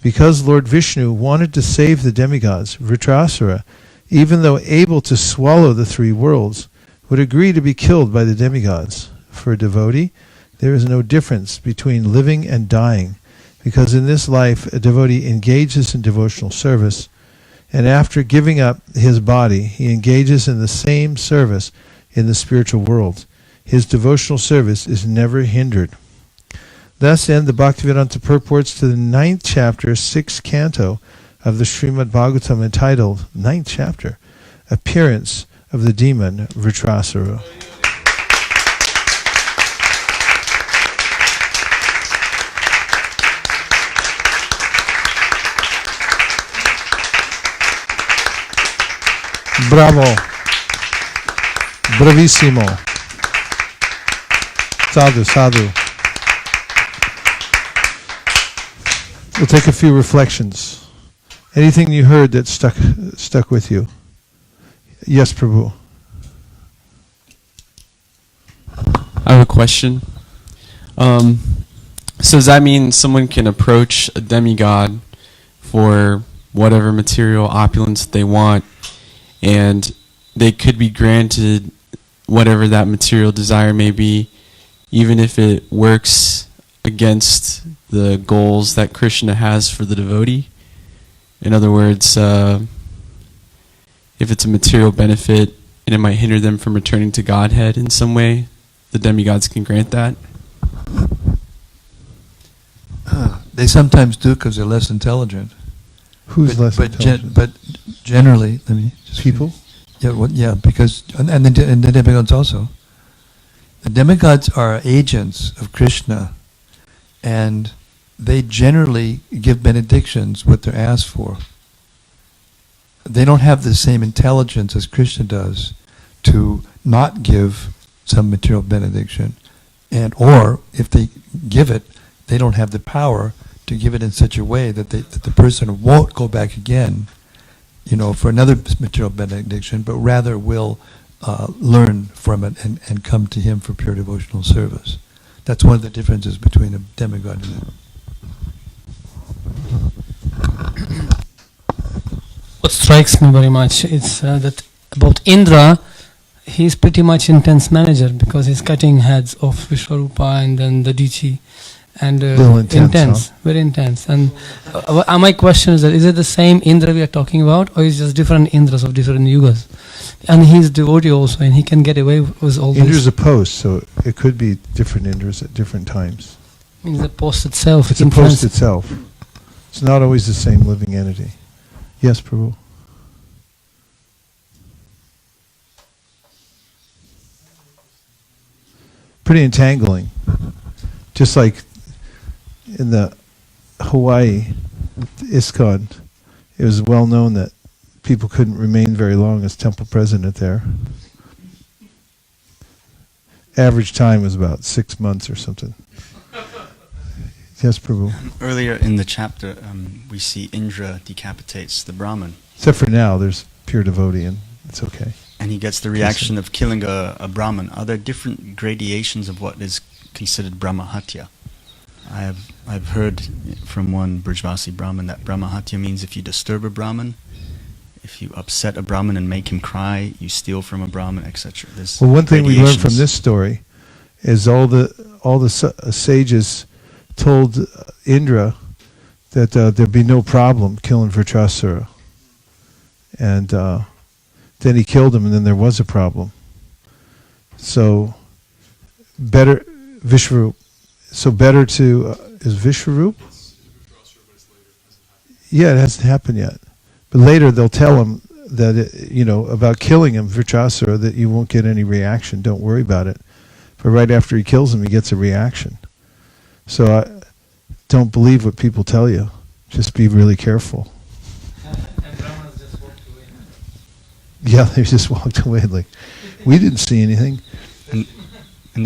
Because Lord Vishnu wanted to save the demigods, Vritrasura, even though able to swallow the three worlds, would agree to be killed by the demigods. For a devotee, there is no difference between living and dying, because in this life a devotee engages in devotional service, and after giving up his body, he engages in the same service in the spiritual world. His devotional service is never hindered. Thus end the Bhaktivedanta purports to the 9th chapter, 6th canto of the Srimad Bhagavatam, entitled, 9th chapter, Appearance of the Demon Vritrasura. Bravo. Bravissimo. Sadhu, sadhu. We'll take a few reflections. Anything you heard that stuck with you? Yes, Prabhu. I have a question. So does that mean someone can approach a demigod for whatever material opulence they want, and they could be granted whatever that material desire may be, even if it works against the goals that Krishna has for the devotee? In other words, if it's a material benefit and it might hinder them from returning to Godhead in some way, the demigods can grant that? They sometimes do because they're less intelligent. Who's less intelligent? But generally, let me just People? Yeah, because and the demigods also. The demigods are agents of Krishna, and they generally give benedictions what they're asked for. They don't have the same intelligence as Krishna does to not give some material benediction, or if they give it, they don't have the power to give it in such a way that the person won't go back again, for another material benediction, but rather will learn from it and come to him for pure devotional service. That's one of the differences between a demigod and What strikes me very much is that about Indra, he's pretty much intense manager because he's cutting heads of Vishwarupa and then the DG. And intense, huh? Very intense. And my question is that is it the same Indra we are talking about, or is it just different Indras of different yugas? And he's devotee also, and he can get away with all this. Indra's a post, so it could be different Indras at different times. Means the post itself. It's a post itself. It's not always the same living entity. Yes, Prabhu. Pretty entangling. Just like in the Hawaii ISKCON, it was well known that people couldn't remain very long as temple president there. Average time was about 6 months or something. Yes, Prabhu. Earlier in the chapter, we see Indra decapitates the Brahmin. Except for now, there's pure devotee, and it's okay. And he gets the reaction of killing a Brahmin. Are there different gradations of what is considered Brahmahatya? I've heard from one Brajvasi Brahmin that Brahmahatya means if you disturb a Brahmin, if you upset a Brahmin and make him cry, you steal from a Brahmin, etc. Well, one thing we learned from this story is all the sages told Indra that there'd be no problem killing Vritrasura. And then he killed him, and then there was a problem. So better Vishwarup. So better to is Vishwarup? Yeah, it hasn't happened yet. But later they'll tell him that about killing him, Vritrasura, that you won't get any reaction. Don't worry about it. But right after he kills him, he gets a reaction. So don't believe what people tell you. Just be really careful. And Brahmanas just walked away. Yeah, they just walked away. Like, we didn't see anything. And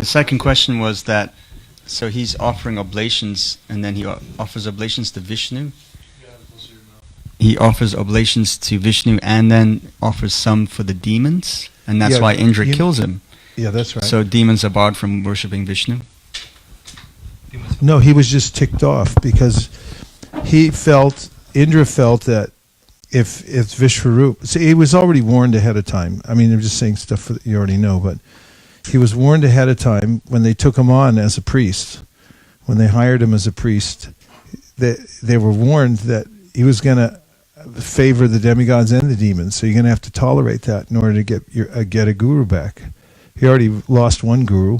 the second question was that, so he's offering oblations, and then he offers oblations to Vishnu. He offers oblations to Vishnu, and then offers some for the demons, and that's why Indra kills him. Yeah, that's right. So demons are barred from worshipping Vishnu? No, he was just ticked off because Indra felt that if Vishwarup, see, he was already warned ahead of time. I mean, I'm just saying stuff that you already know, but he was warned ahead of time when they took him on as a priest. When they hired him as a priest, they were warned that he was going to favor the demigods and the demons. So you're going to have to tolerate that in order to get a guru back. He already lost one guru,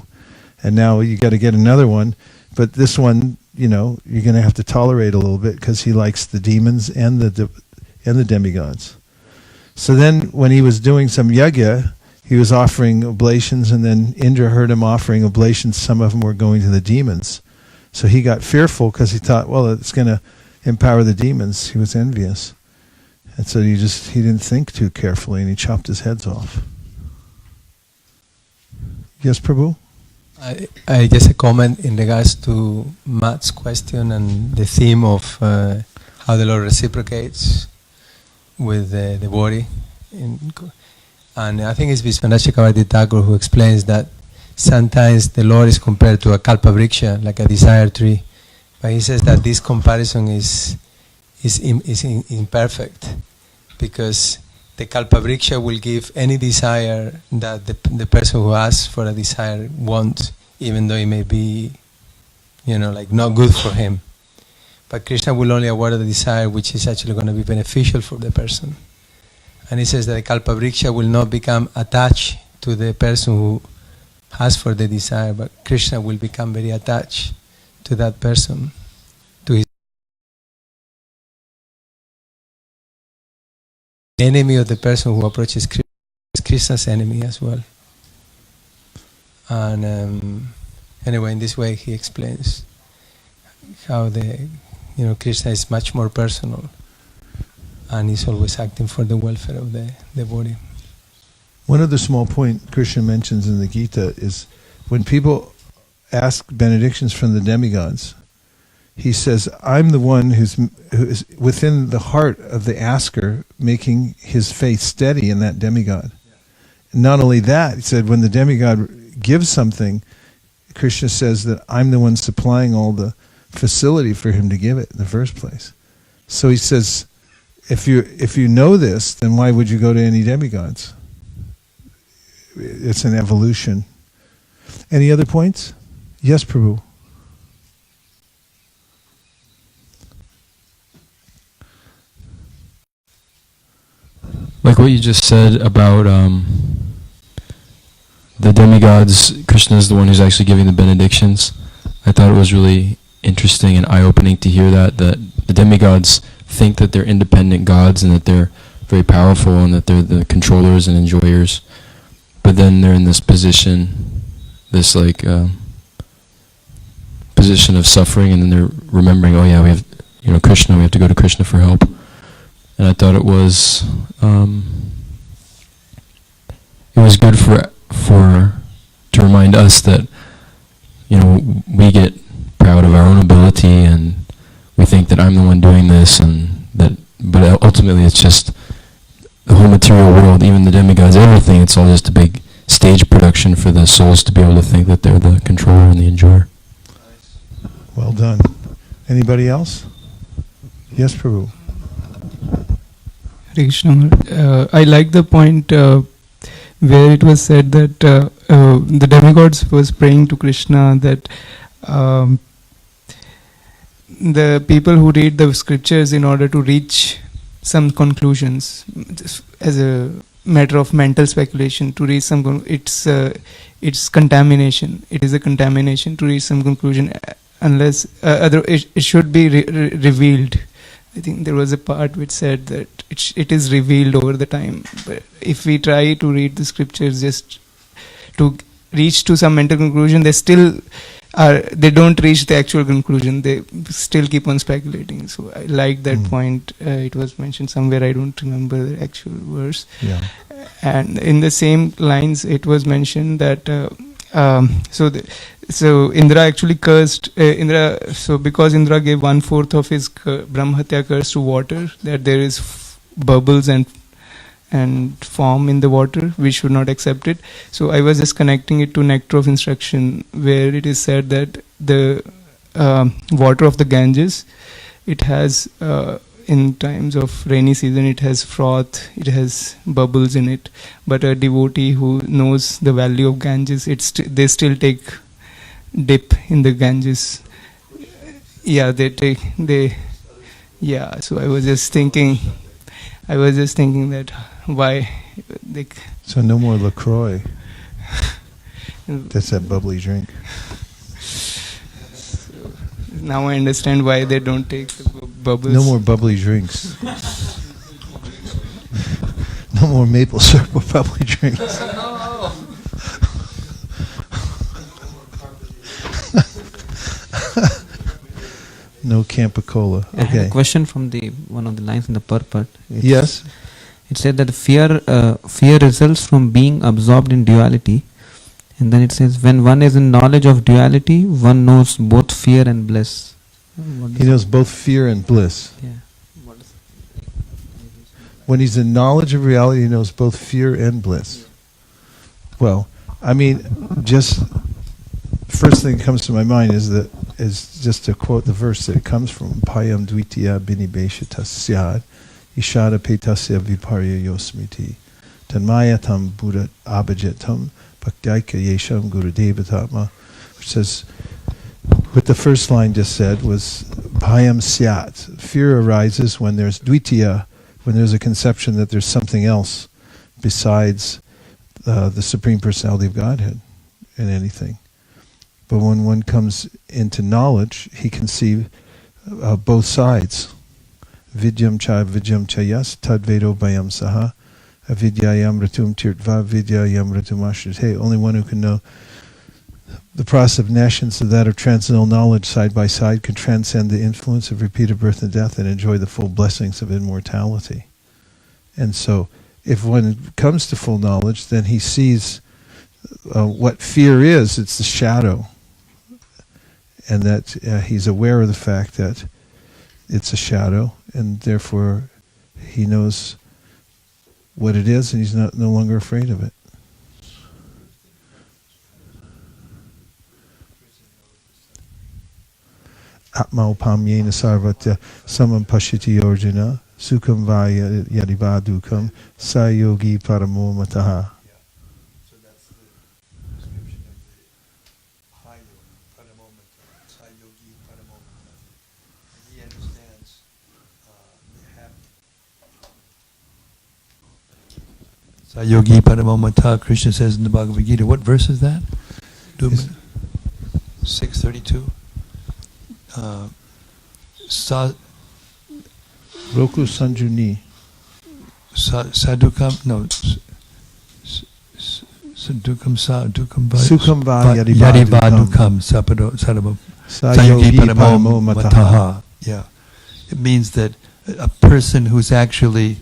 and now you got to get another one. But this one, you're going to have to tolerate a little bit because he likes the demons and the demigods. So then, when he was doing some yajna, he was offering oblations, and then Indra heard him offering oblations. Some of them were going to the demons. So he got fearful because he thought, well, it's going to empower the demons. He was envious. And so he didn't think too carefully, and he chopped his heads off. Yes, Prabhu? I just a comment in regards to Matt's question and the theme of how the Lord reciprocates with the devotee. And I think it's Vishwanath Chakravarti Thakur who explains that sometimes the Lord is compared to a kalpavriksha, like a desire tree. But he says that this comparison is imperfect, because the kalpavriksha will give any desire that the person who asks for a desire wants, even though it may be, like not good for him. But Krishna will only award the desire which is actually going to be beneficial for the person. And he says that the kalpavriksha will not become attached to the person who asks for the desire, but Krishna will become very attached to that person, to his enemy of the person who approaches Krishna is Krishna's enemy as well. And anyway, in this way he explains how Krishna is much more personal, and he's always acting for the welfare of the devotee. One other small point Krishna mentions in the Gita is when people ask benedictions from the demigods, he says, I'm the one who is within the heart of the asker, making his faith steady in that demigod. And not only that, he said, when the demigod gives something, Krishna says that I'm the one supplying all the facility for him to give it in the first place. So he says, if you know this, then why would you go to any demigods? It's an evolution. Any other points? Yes, Prabhu. Like what you just said about the demigods, Krishna is the one who's actually giving the benedictions. I thought it was really interesting and eye-opening to hear that the demigods think that they're independent gods and that they're very powerful and that they're the controllers and enjoyers. But then they're in this position, this position of suffering, and then they're remembering, oh yeah, we have, Krishna, we have to go to Krishna for help. And I thought it was good to remind us that, we get proud of our own ability and we think that I'm the one doing this, but ultimately it's just the whole material world, even the demigods, everything, it's all just a big stage production for the souls to be able to think that they're the controller and the enjoyer. Well done. Anybody else? Yes, Prabhu. Hare Krishna. I like the point where it was said that the demigods was praying to Krishna that the people who read the scriptures in order to reach some conclusions, as a matter of mental speculation, to reach some it's contamination. It is a contamination to reach some conclusion unless it should be revealed. I think there was a part which said that it is revealed over the time. But if we try to read the scriptures just to reach to some mental conclusion, they don't reach the actual conclusion. They still keep on speculating. So I like that point. It was mentioned somewhere. I don't remember the actual verse. Yeah. And in the same lines, it was mentioned that so Indra actually cursed so because Indra gave 1/4 of his Brahmahatya curse to water, that there is bubbles and form in the water, we should not accept it. So I was just connecting it to nectar of instruction, where it is said that the water of the Ganges, it has in times of rainy season, it has froth, it has bubbles in it, but a devotee who knows the value of Ganges, they still take dip in the Ganges. Yeah, so I was just thinking that why so no more LaCroix. That's that bubbly drink. Now I understand why they don't take the bubbles. No more bubbly drinks. No more maple syrup or bubbly drinks. No Campicola. I have Okay. a question from the one of the lines in the purport. Yes. It said that fear results from being absorbed in duality, and then it says when one is in knowledge of duality, one knows both fear and bliss. He knows both fear and bliss. Yeah. When he's in knowledge of reality, he knows both fear and bliss. Well, I mean, just first thing that comes to my mind is just to quote the verse that it comes from: Payam dvitiya binibeshita syad ishada petasya viparya yosmiti tanmaya tam buddha abhajatam bhaktaika yesham guru devatatma, which says, what the first line just said was Bhayam syat. Fear arises when there's dvitiya, when there's a conception that there's something else besides the Supreme Personality of Godhead in anything. But when one comes into knowledge, he can see both sides. Vidyam chayas tadvedo bhayam saha avidyayam ratum tirtva vidyayam ratum ashrite. Only one who can know the process of nescience of that of transcendental knowledge side by side can transcend the influence of repeated birth and death and enjoy the full blessings of immortality. And so, if one comes to full knowledge, then he sees what fear is. It's the shadow. And that he's aware of the fact that it's a shadow, and therefore he knows what it is, and he's no longer afraid of it. Atma upamyena sarvatya samam pashiti orjuna sukham vaya yadiva dukam sayogi paramo mataha. So that's the description of the high yogi, paramo mataha, sayogi paramo mataha. He understands the Sayogi paramo mataha, Krishna says in the Bhagavad Gita. What verse is that? 632. Roku Sanjuni. Sadukam, no. Sadukam Sukham va yadivadukam sadabo sayogi paramo mataha. Yeah. It means that a person who's actually,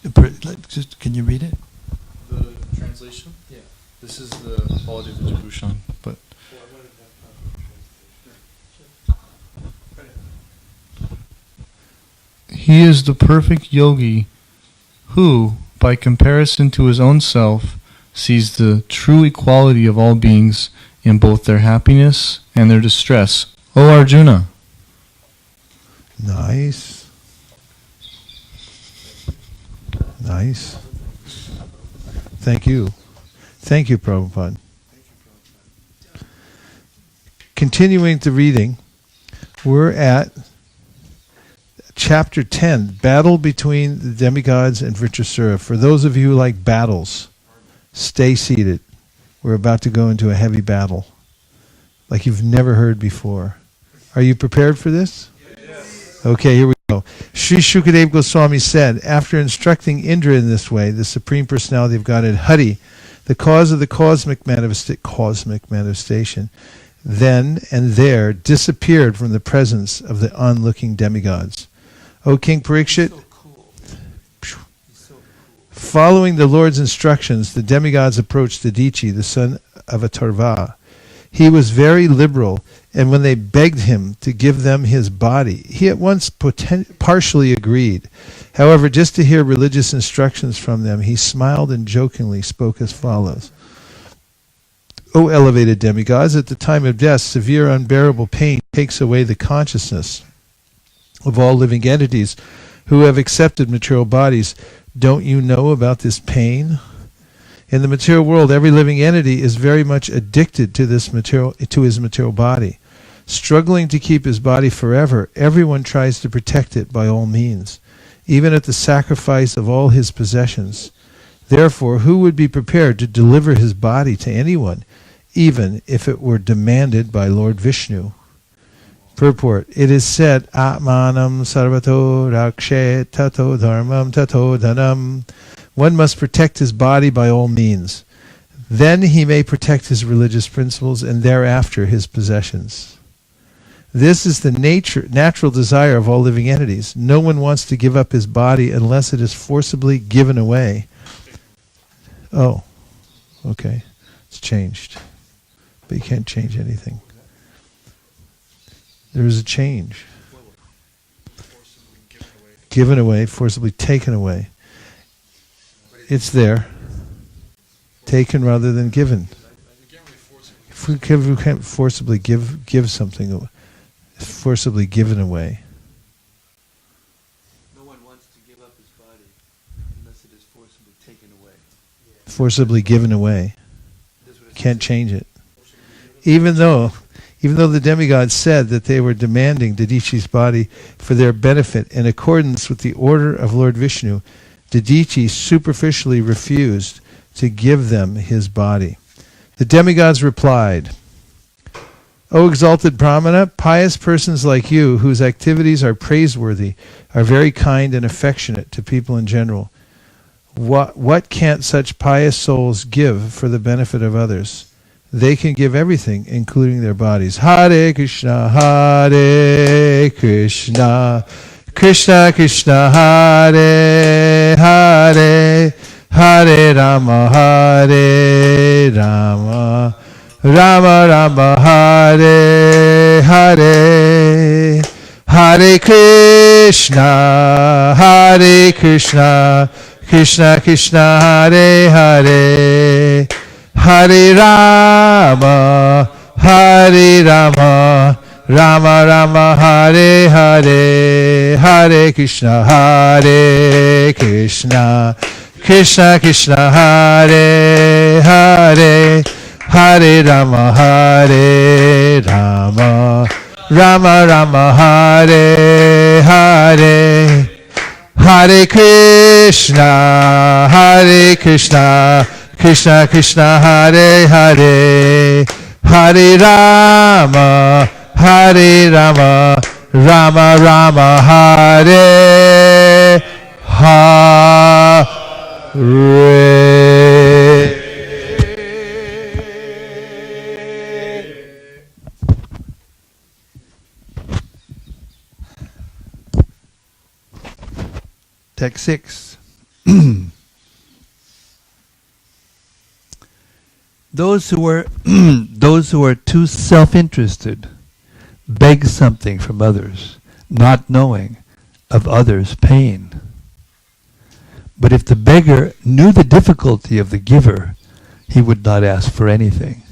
can you read it? The translation? Yeah. This is the quality of Vijayabhushan, but He is the perfect yogi who, by comparison to his own self, sees the true equality of all beings in both their happiness and their distress. O Arjuna. Nice. Nice. Thank you. Thank you, Prabhupada. Continuing the reading, we're at Chapter 10, Battle between the Demigods and Vritrasura. For those of you who like battles, stay seated. We're about to go into a heavy battle, like you've never heard before. Are you prepared for this? Yes. Okay, here we go. Sri Shukadeva Goswami said, after instructing Indra in this way, the Supreme Personality of Godhead, Hari, the cause of the cosmic manifestation, then and there disappeared from the presence of the onlooking demigods. O King Parikshit, following the Lord's instructions, the demigods approached Dadichi, the son of Atarva. He was very liberal, and when they begged him to give them his body, he at once partially agreed. However, just to hear religious instructions from them, he smiled and jokingly spoke as follows. O elevated demigods, at the time of death, severe unbearable pain takes away the consciousness of all living entities who have accepted material bodies. Don't you know about this pain? In the material world, every living entity is very much addicted to his material body. Struggling to keep his body forever, everyone tries to protect it by all means, even at the sacrifice of all his possessions. Therefore, who would be prepared to deliver his body to anyone, even if it were demanded by Lord Vishnu? Purport. It is said, Atmanam sarvato rakshet tato dharmam tato dhanam. One must protect his body by all means. Then he may protect his religious principles and thereafter his possessions. This is the natural desire of all living entities. No one wants to give up his body unless it is forcibly given away. Oh, okay. It's changed. But you can't change anything. There is a change. Given away, forcibly taken away. It's there. Taken rather than given. If we can't forcibly give something away, it's forcibly given away. No one wants to give up his body unless it is forcibly taken away. Forcibly given away. Can't change it. Even though the demigods said that they were demanding Dadichi's body for their benefit in accordance with the order of Lord Vishnu, Dadichi superficially refused to give them his body. The demigods replied, O exalted Brahmana, pious persons like you, whose activities are praiseworthy, are very kind and affectionate to people in general. What can't such pious souls give for the benefit of others? They can give everything, including their bodies. Hare Krishna, Hare Krishna, Krishna Krishna, Hare Hare, Hare Rama, Hare Rama, Rama Rama, Hare Hare, Hare Krishna, Hare Krishna, Krishna Krishna, Hare Hare, Hare Rama, Hare Rama, Rama Rama, Hare Hare, Hare Krishna, Hare Krishna, Krishna Krishna, Hare Hare, Hare Rama, Hare Rama, Rama Rama, Hare Hare, Hare Krishna, Hare Krishna, Krishna Krishna, Hare Hare, Hare Rama, Hare Rama, Rama Rama, Hare Hare. Text 6. Those who are too self-interested beg something from others, not knowing of others' pain. But if the beggar knew the difficulty of the giver, he would not ask for anything.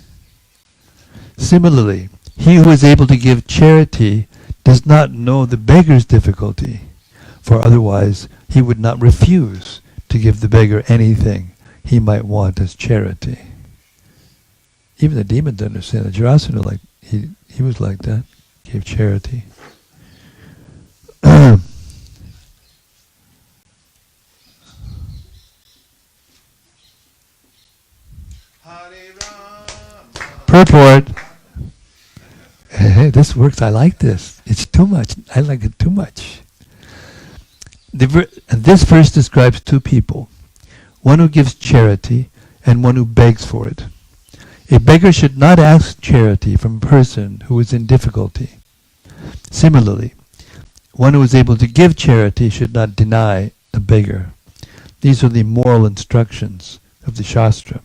Similarly, he who is able to give charity does not know the beggar's difficulty, for otherwise he would not refuse to give the beggar anything he might want as charity. Even the demon didn't understand that. Jarasandha, he was like that, gave charity. Purport. Hey, this works. I like this. It's too much. I like it too much. This verse describes two people, one who gives charity and one who begs for it. A beggar should not ask charity from a person who is in difficulty. Similarly, one who is able to give charity should not deny a beggar. These are the moral instructions of the Shastra.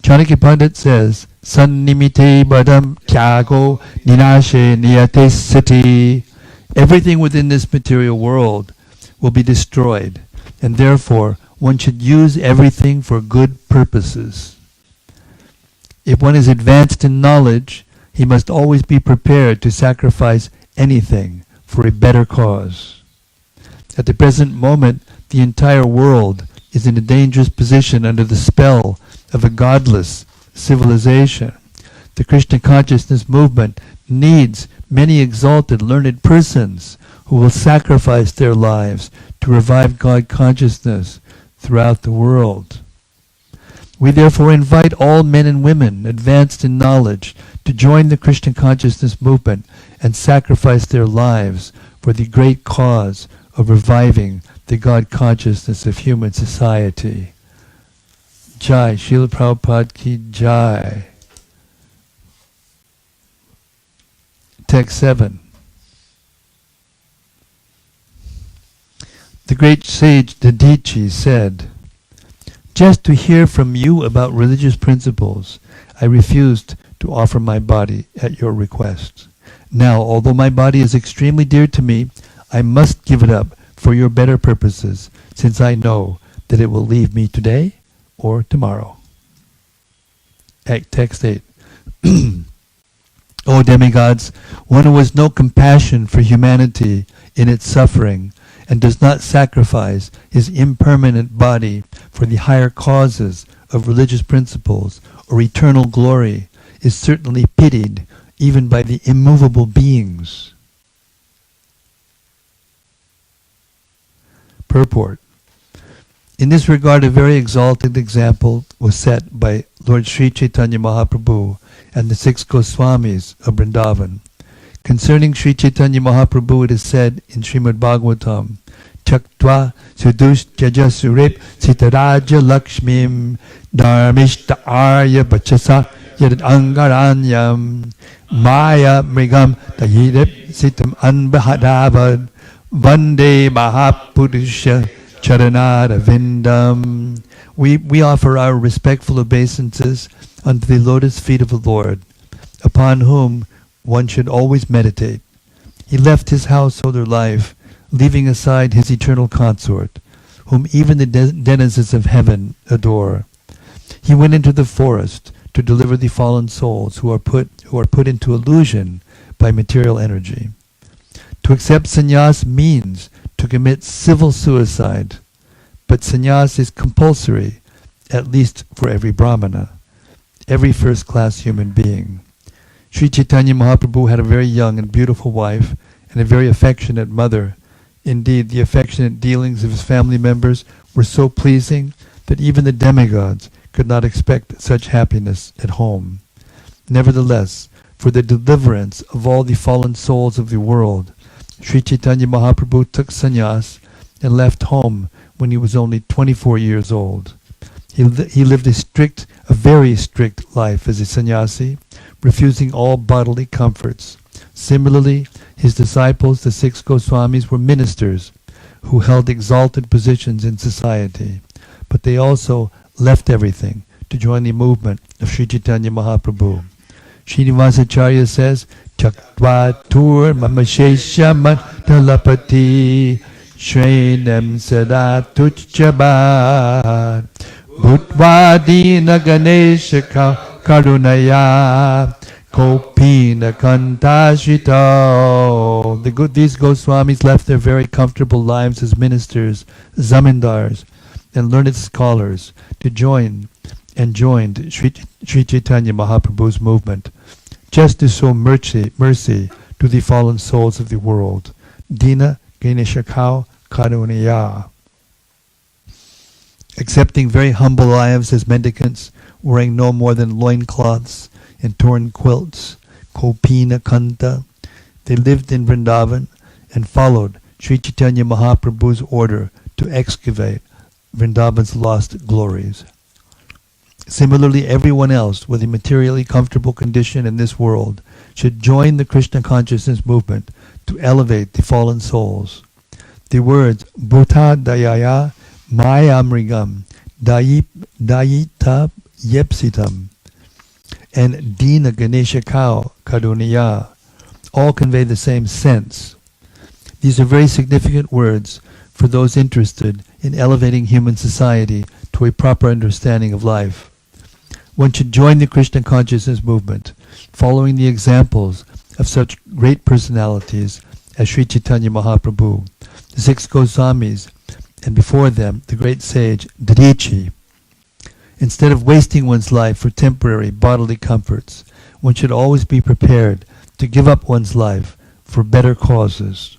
Chanakya Pandit says, Sannimite badam kyago ninashe niyate sati. Everything within this material world will be destroyed, and therefore one should use everything for good purposes. If one is advanced in knowledge, he must always be prepared to sacrifice anything for a better cause. At the present moment, the entire world is in a dangerous position under the spell of a godless civilization. The Krishna consciousness movement needs many exalted, learned persons who will sacrifice their lives to revive God consciousness throughout the world. We therefore invite all men and women advanced in knowledge to join the Krishna consciousness movement and sacrifice their lives for the great cause of reviving the God consciousness of human society. Jai, Srila Prabhupada ki Jai. Text 7. The great sage Dadichi said, "Just to hear from you about religious principles, I refused to offer my body at your request. Now, although my body is extremely dear to me, I must give it up for your better purposes, since I know that it will leave me today or tomorrow." Text 8. O demigods, one who has no compassion for humanity in its suffering and does not sacrifice his impermanent body for the higher causes of religious principles or eternal glory is certainly pitied even by the immovable beings. Purport. In this regard, a very exalted example was set by Lord Sri Chaitanya Mahaprabhu and the 6 Goswamis of Vrindavan. Concerning Sri Chaitanya Mahaprabhu, it is said in Srimad Bhagavatam, "Chaktva sudush jajasurip sitaraja lakshmim dharmishta arya bachasa yad angaranyam maya mrigam tayirip sitam anbahadavad vande mahapurusha charanara vindam." We offer our respectful obeisances unto the lotus feet of the Lord, upon whom one should always meditate. He left his householder life, leaving aside his eternal consort, whom even the denizens of heaven adore. He went into the forest to deliver the fallen souls who are put into illusion by material energy. To accept sannyas means to commit civil suicide, but sannyas is compulsory, at least for every brahmana, every first-class human being. Sri Chaitanya Mahaprabhu had a very young and beautiful wife and a very affectionate mother. Indeed, the affectionate dealings of his family members were so pleasing that even the demigods could not expect such happiness at home. Nevertheless, for the deliverance of all the fallen souls of the world, Sri Chaitanya Mahaprabhu took sannyas and left home when he was only 24 years old. He lived a very strict life as a sannyasi, refusing all bodily comforts. Similarly, his disciples, the 6 Goswamis, were ministers who held exalted positions in society, but they also left everything to join the movement of Sri Chaitanya Mahaprabhu. Srinivasacharya says, "Chaktva tur mamashesha matalapati shrenem sada tuchchabat bhutvadina ganesha karunaya kopina kantashito." These Goswamis left their very comfortable lives as ministers, zamindars, and learned scholars to joined Sri Chaitanya Mahaprabhu's movement, just to show mercy to the fallen souls of the world. Dina Ganeshakau Karunaya. Accepting very humble lives as mendicants, wearing no more than loincloths and torn quilts, Kopina Kanta, they lived in Vrindavan and followed Sri Chaitanya Mahaprabhu's order to excavate Vrindavan's lost glories. Similarly, everyone else with a materially comfortable condition in this world should join the Krishna consciousness movement to elevate the fallen souls. The words Bhuta Dayaya Mayamrigam Dayita Yepsitam and Dina Ganeshakau Kaduniya all convey the same sense. These are very significant words for those interested in elevating human society to a proper understanding of life. One should join the Krishna consciousness movement, following the examples of such great personalities as Sri Chaitanya Mahaprabhu, the 6 Goswamis, and before them the great sage Dadichi. Instead of wasting one's life for temporary bodily comforts, one should always be prepared to give up one's life for better causes.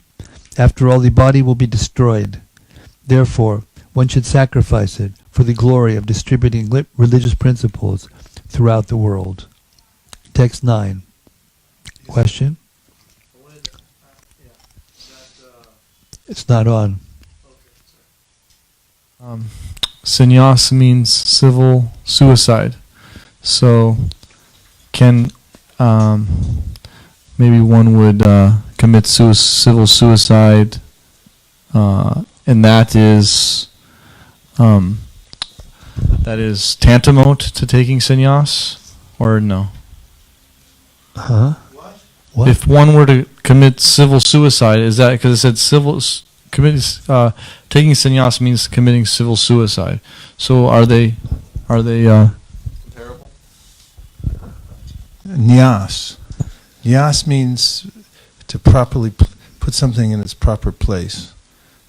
After all, the body will be destroyed. Therefore, one should sacrifice it for the glory of distributing religious principles throughout the world. Text 9. Question? It's not on. Sannyas means civil suicide. So, can maybe one would commit civil suicide, and that is tantamount to taking sannyas, or no? Huh? What? If one were to commit civil suicide, is that because it said taking sannyas means committing civil suicide? So are they comparable? Nyas. Nyas means to properly put something in its proper place.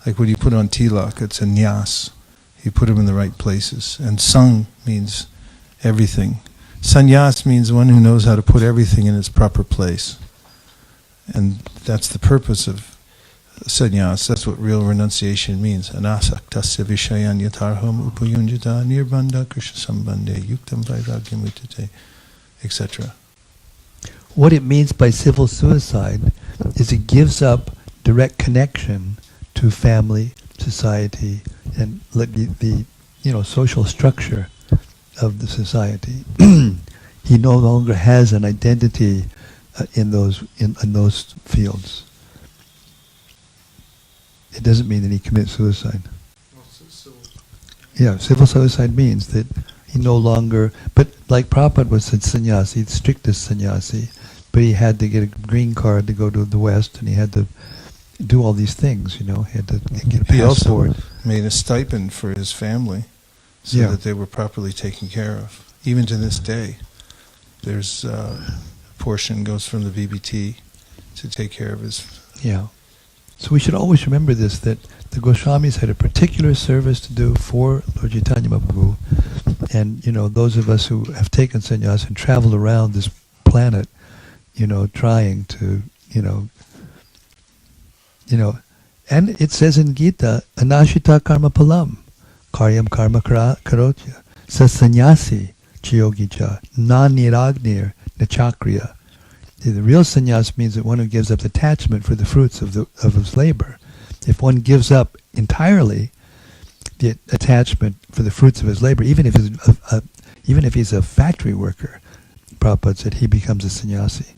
Like when you put on tilak, it's a nyas. You put them in the right places. And sang means everything. Sannyas means one who knows how to put everything in its proper place. And that's the purpose of sannyas. That's what real renunciation means. Anasaktasya vishayan yatarham upayunjita nirbandha krishna sambandhe yuktam vairagyam vitate, etc. What it means by civil suicide is it gives up direct connection to family, society, and the social structure of the society. He no longer has an identity in those fields. It doesn't mean that he commits suicide. Yeah, civil suicide means that he no longer, but like Prabhupada was a sannyasi, the strictest sannyasi, but he had to get a green card to go to the West, and he had to do all these things, he had to get a passport. He also made a stipend for his family so that they were properly taken care of. Even to this day, there's a portion goes from the VBT to take care of his... Yeah. So we should always remember this, that the Goswamis had a particular service to do for Lord Chaitanya Mahaprabhu, and those of us who have taken sannyas and traveled around this planet, trying to, and it says in Gita, anashita karma palam, karyam karma karotya, sa sannyasi chiyogicha, na niragnir nachakriya. The real sannyas means that one who gives up attachment for the fruits of his labor. If one gives up entirely the attachment for the fruits of his labor, even if he's a factory worker, Prabhupada said he becomes a sannyasi.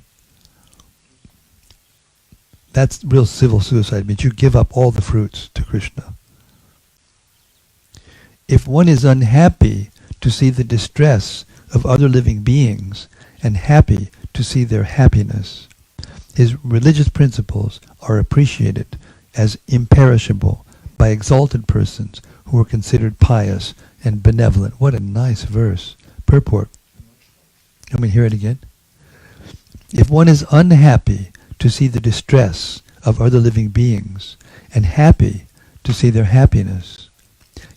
That's real civil suicide. Means you give up all the fruits to Krishna. If one is unhappy to see the distress of other living beings and happy to see their happiness, his religious principles are appreciated as imperishable by exalted persons who are considered pious and benevolent. What a nice verse. Purport. Let me hear it again. If one is unhappy to see the distress of other living beings and happy to see their happiness,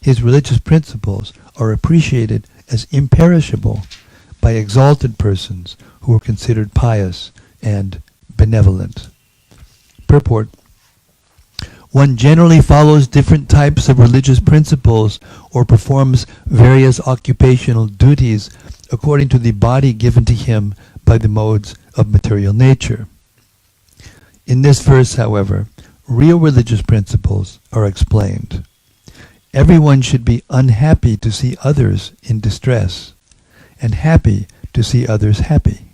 his religious principles are appreciated as imperishable by exalted persons who are considered pious and benevolent. Purport. One generally follows different types of religious principles or performs various occupational duties according to the body given to him by the modes of material nature. In this verse, however, real religious principles are explained. Everyone should be unhappy to see others in distress and happy to see others happy.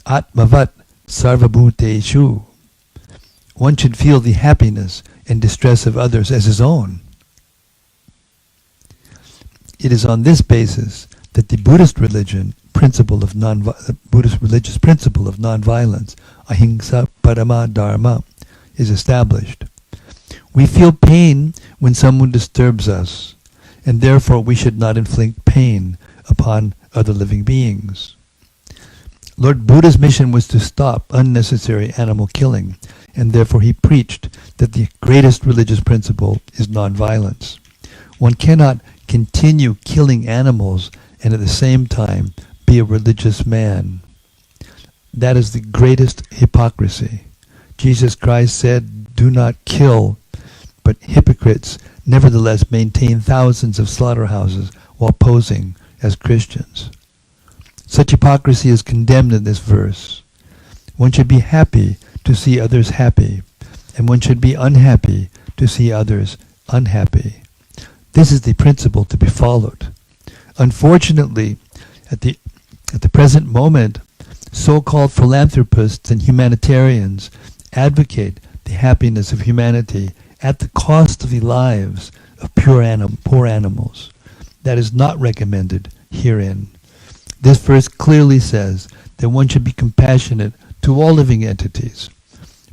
Atmavat sarvabhuteshu. One should feel the happiness and distress of others as his own. It is on this basis that the Buddhist religious principle of nonviolence, ahimsa parama dharma, is established. We feel pain when someone disturbs us, and therefore we should not inflict pain upon other living beings. Lord Buddha's mission was to stop unnecessary animal killing, and therefore he preached that the greatest religious principle is nonviolence. One cannot continue killing animals and at the same time be a religious man. That is the greatest hypocrisy. Jesus Christ said, "Do not kill," but hypocrites nevertheless maintain thousands of slaughterhouses while posing as Christians. Such hypocrisy is condemned in this verse. One should be happy to see others happy, and one should be unhappy to see others unhappy. This is the principle to be followed. Unfortunately, at the present moment, So-called philanthropists and humanitarians advocate the happiness of humanity at the cost of the lives of poor animals. That is not recommended herein. This verse clearly says that one should be compassionate to all living entities.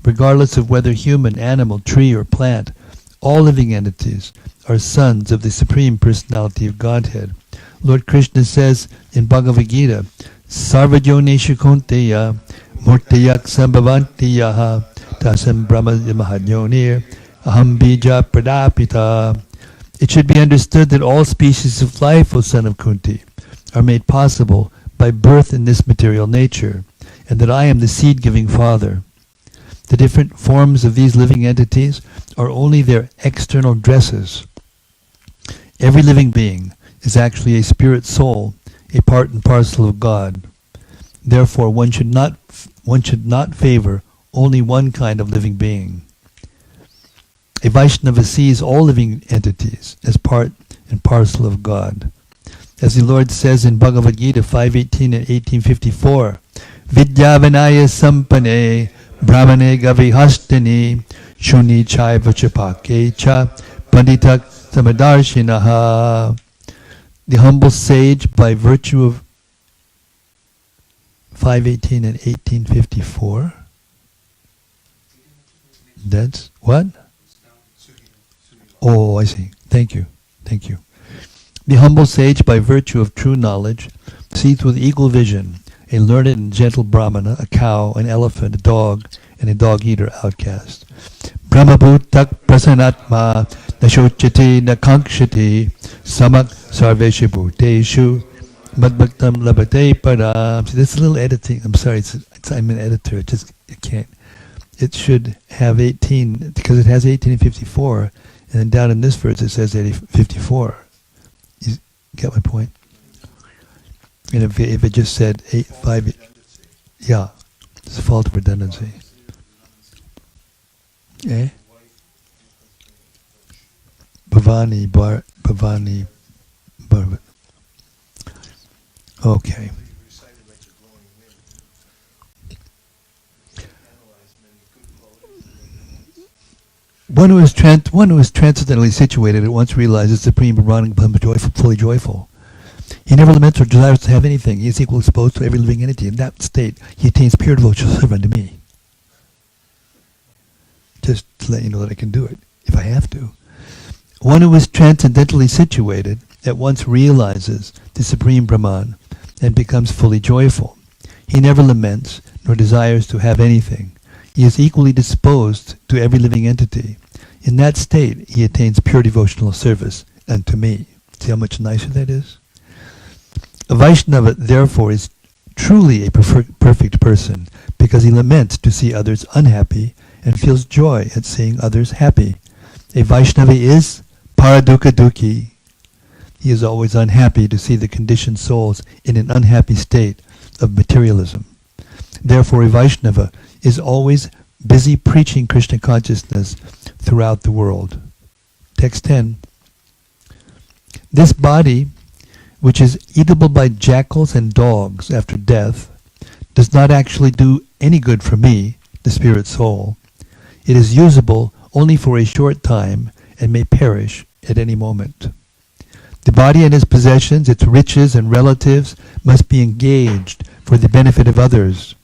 Regardless of whether human, animal, tree, or plant, all living entities are sons of the Supreme Personality of Godhead. Lord Krishna says in Bhagavad Gita, Sarvajoneshu Kunteya Murtayak Sambhavantiyaha Tasam Brahma Mahanyonir Aham Bija Pradapita. It should be understood that all species of life, O son of Kunti, are made possible by birth in this material nature, and that I am the seed-giving father. The different forms of these living entities are only their external dresses. Every living being is actually a spirit soul, a part and parcel of God. Therefore, one should not favor only one kind of living being. A Vaishnava sees all living entities as part and parcel of God. As the Lord says in Bhagavad Gita 5.18 and 1854, Vidyavanaya sampane brahmane gavihastani shuni chaiva chapake cha panditak samadarshinaha. The humble sage, by virtue of 5.18 and 1854. That's what? Oh, I see. Thank you. Thank you. The humble sage, by virtue of true knowledge, sees with eagle vision a learned and gentle brahmana, a cow, an elephant, a dog, and a dog-eater outcast. Brahmabhutak prasanatma nashochati nakankshati samak sarveshu bhuteshu madbhaktam labate param. See, this is a little editing. I'm sorry, I'm an editor. It can't. It should have 18, because it has 18 and 54, and then down in this verse it says 54. You get my point? And if it just said 5, yeah, it's a fault of redundancy. Eh? Bhavani, okay. One who is transcendently situated at once realizes Supreme Brahman becomes fully joyful. He never laments or desires to have anything. He is equally exposed to every living entity. In that state, he attains pure devotional service unto me. Just to let you know that I can do it, if I have to. One who is transcendently situated at once realizes the Supreme Brahman and becomes fully joyful. He never laments nor desires to have anything. He is equally disposed to every living entity. In that state, he attains pure devotional service unto me. See how much nicer that is? A Vaishnava, therefore, is truly a perfect person because he laments to see others unhappy and feels joy at seeing others happy. A Vaishnava is paradukha dukhi. He is always unhappy to see the conditioned souls in an unhappy state of materialism. Therefore, a Vaishnava is always busy preaching Krishna consciousness throughout the world. Text 10. This body, which is eatable by jackals and dogs after death, does not actually do any good for me, the spirit soul. It is usable only for a short time and may perish at any moment. The body and its possessions, its riches and relatives must be engaged for the benefit of others,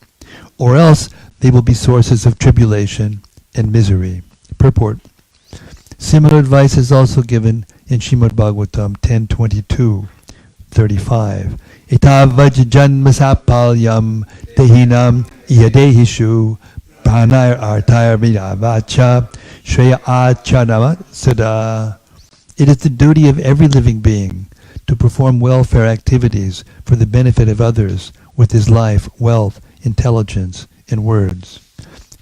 or else they will be sources of tribulation and misery. Purport. Similar advice is also given in Srimad Bhagavatam 10:22-35. Etavaj janmasapalyam dehinam iyadehishu pranayar artayar vidavacha shreya achanama sada. It is the duty of every living being to perform welfare activities for the benefit of others with his life, wealth, intelligence, and words.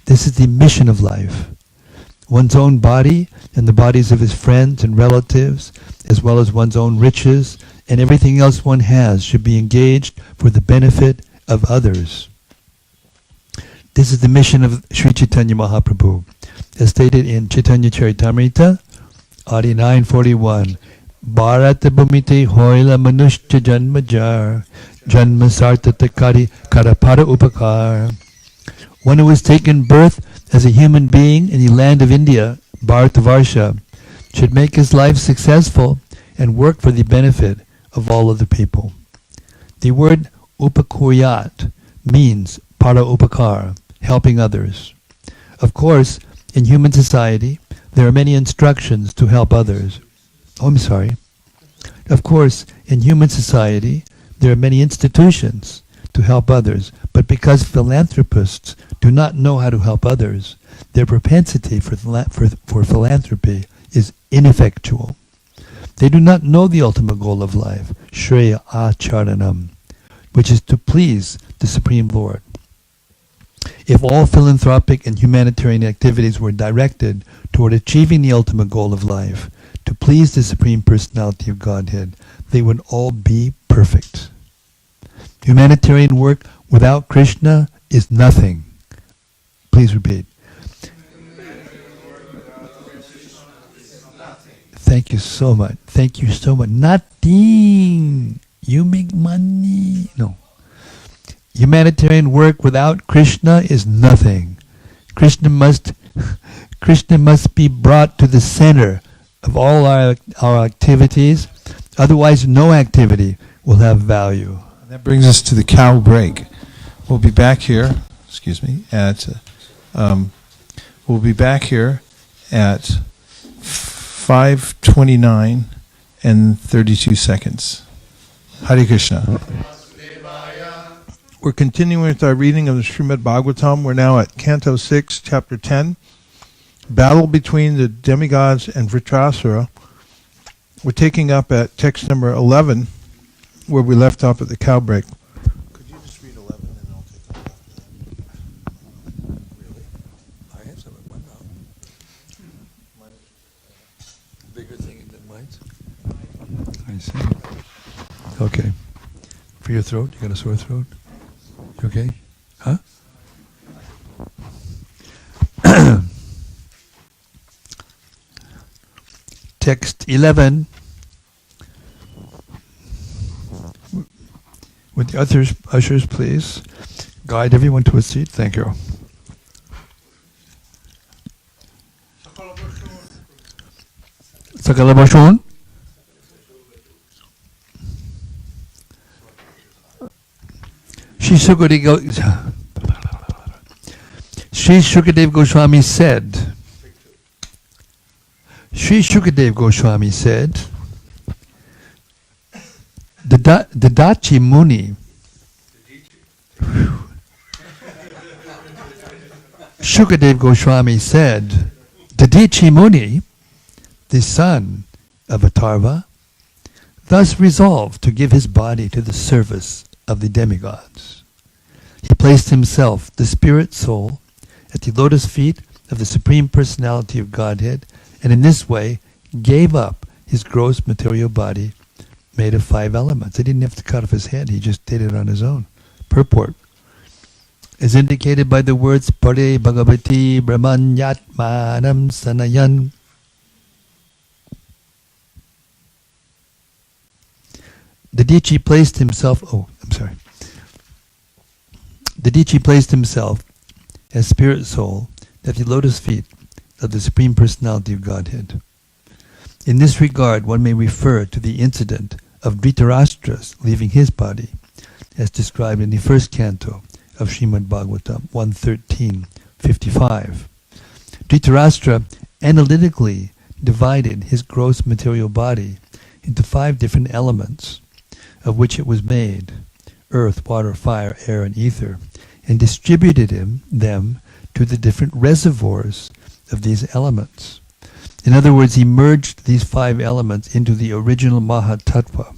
This is the mission of life. One's own body and the bodies of his friends and relatives, as well as one's own riches and everything else one has, should be engaged for the benefit of others. This is the mission of Sri Chaitanya Mahaprabhu, as stated in Chaitanya Charitamrita, Adi 941. Bharata bhumite hoila manushya janmajar Janma sartatakari karapara upakar. One who has taken birth as a human being in the land of India, Bharatavarsha, should make his life successful and work for the benefit of all other people. The word upakuryat means para upakar, helping others. Of course, in human society, there are many instructions to help others. Of course, in human society, there are many institutions to help others, but because philanthropists do not know how to help others, their propensity for philanthropy is ineffectual. They do not know the ultimate goal of life, Shreya Acharanam, which is to please the Supreme Lord. If all philanthropic and humanitarian activities were directed toward achieving the ultimate goal of life, to please the Supreme Personality of Godhead, they would all be perfect. Humanitarian work without Krishna is nothing. Please repeat. Thank you so much. Thank you so much. Nothing. You make money. No. Humanitarian work without Krishna is nothing. Krishna must be brought to the center of all our activities. Otherwise, no activity will have value. That brings us to the cow break. We'll be back here. We'll be back here at 5:29 and 32 seconds. Hare Krishna. We're continuing with our reading of the Srimad Bhagavatam. We're now at Canto 6, Chapter 10, Battle between the Demigods and Vritrasura. We're taking up at text number 11, where we left off at the cow break. Could you just read 11 and I'll take up after that? Really? I have some at one now. Mine is a bigger thing than mine's. I see. Okay. For your throat? You got a sore throat? You okay? Huh? Text 11. Would the ushers please guide everyone to a seat? Thank you. Sakala Bashun. Sri Shukadev Goswami said, the Dachi Muni, Shukadev Goswami said, the Dachi Muni, the son of Atharva, thus resolved to give his body to the service of the demigods. He placed himself, the spirit soul, at the lotus feet of the Supreme Personality of Godhead, and in this way gave up his gross material body made of 5 elements. He didn't have to cut off his head, he just did it on his own. Purport. As indicated by the words Pare Bhagavati Brahmanyatmanam Sanayan. The Dichi placed himself, the Dichi placed himself as spirit soul at the lotus feet of the Supreme Personality of Godhead. In this regard, one may refer to the incident of Dhritarashtra's leaving his body, as described in the first canto of Srimad Bhagavatam 1.13.55. Dhritarashtra analytically divided his gross material body into 5 different elements, of which it was made, earth, water, fire, air, and ether, and distributed them to the different reservoirs of these elements. In other words, he merged these 5 elements into the original Mahatattva.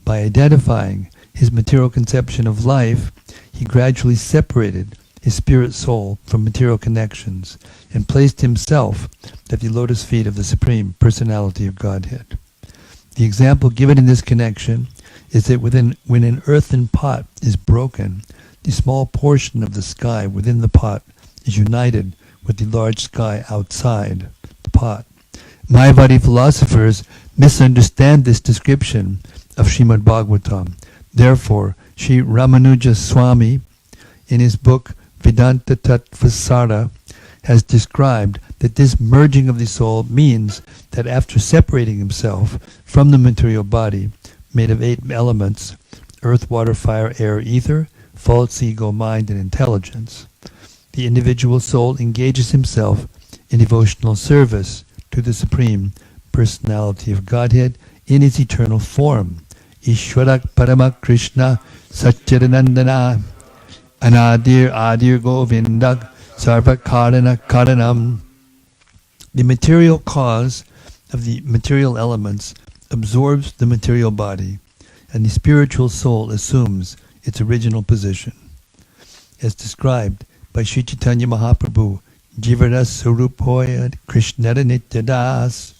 By identifying his material conception of life, he gradually separated his spirit soul from material connections and placed himself at the lotus feet of the Supreme Personality of Godhead. The example given in this connection is that when an earthen pot is broken, the small portion of the sky within the pot is united with the large sky outside the pot. Mayavadi philosophers misunderstand this description of Srimad Bhagavatam Therefore, Sri Ramanuja Swami, in his book Vedanta Tattvasara, has described that this merging of the soul means that after separating himself from the material body, made of 8 elements, earth, water, fire, air, ether, false ego, mind, and intelligence, the individual soul engages himself in devotional service to the Supreme Personality of Godhead in its eternal form, Ishwarak Paramak Krishna Satchidanandana Anadir Adir Govindak Sarva Karana Karanam. The material cause of the material elements absorbs the material body, and the spiritual soul assumes its original position. As described by Sri Chaitanya Mahaprabhu, Jivaras Sarupoya Krishnara Nityadas,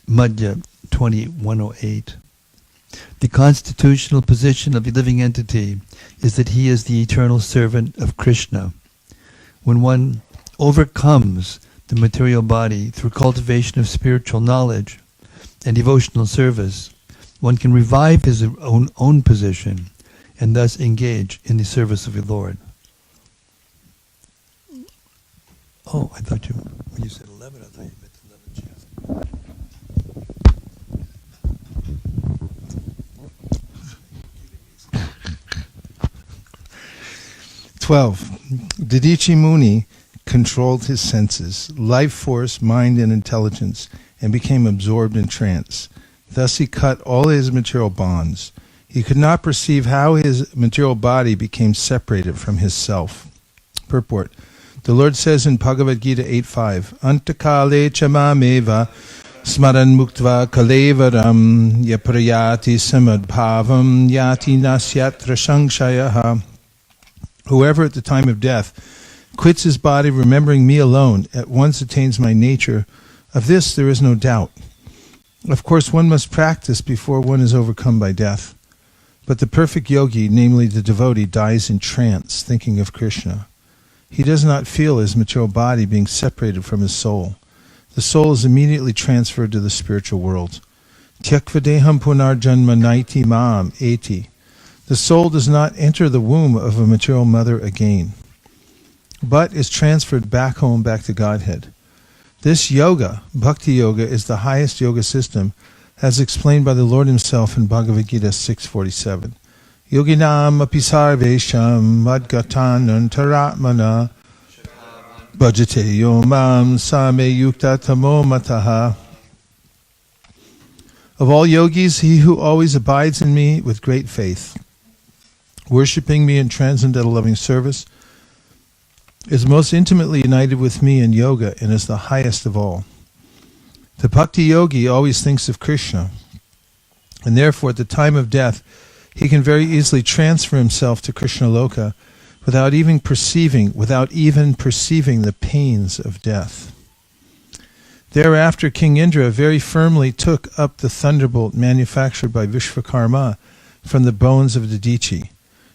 Madhya 2108. The constitutional position of the living entity is that he is the eternal servant of Krishna. When one overcomes the material body through cultivation of spiritual knowledge and devotional service, one can revive his own position and thus engage in the service of the Lord. Oh, I thought when you said 11, I thought you meant 11 chapters. 12. Didichi Muni controlled his senses, life force, mind, and intelligence, and became absorbed in trance. Thus he cut all his material bonds. He could not perceive how his material body became separated from his self. Purport. The Lord says in Bhagavad Gita 8.5, Antakale chamameva smaran muktva kalevaram yaprayati samadbhavam yati nasyatra shangshayaha. Whoever at the time of death quits his body remembering me alone at once attains my nature. Of this there is no doubt. Of course, one must practice before one is overcome by death. But the perfect yogi, namely the devotee, dies in trance, thinking of Krishna. He does not feel his material body being separated from his soul. The soul is immediately transferred to the spiritual world. Tyakvadeham punarjanma naiti mam eti. The soul does not enter the womb of a material mother again, but is transferred back home, back to Godhead. This yoga, bhakti yoga, is the highest yoga system, as explained by the Lord himself in Bhagavad Gita 6.47. Yoginam apisarvesham madgatan antaratmana bhajate yomam same yukta tamo mataha. Of all yogis, he who always abides in me with great faith, worshipping me in transcendental loving service, is most intimately united with me in yoga and is the highest of all. The bhakti yogi always thinks of Krishna, and therefore at the time of death he can very easily transfer himself to Krishna Loka without even perceiving the pains of death. Thereafter King Indra very firmly took up the thunderbolt manufactured by Vishvakarma from the bones of Didichi.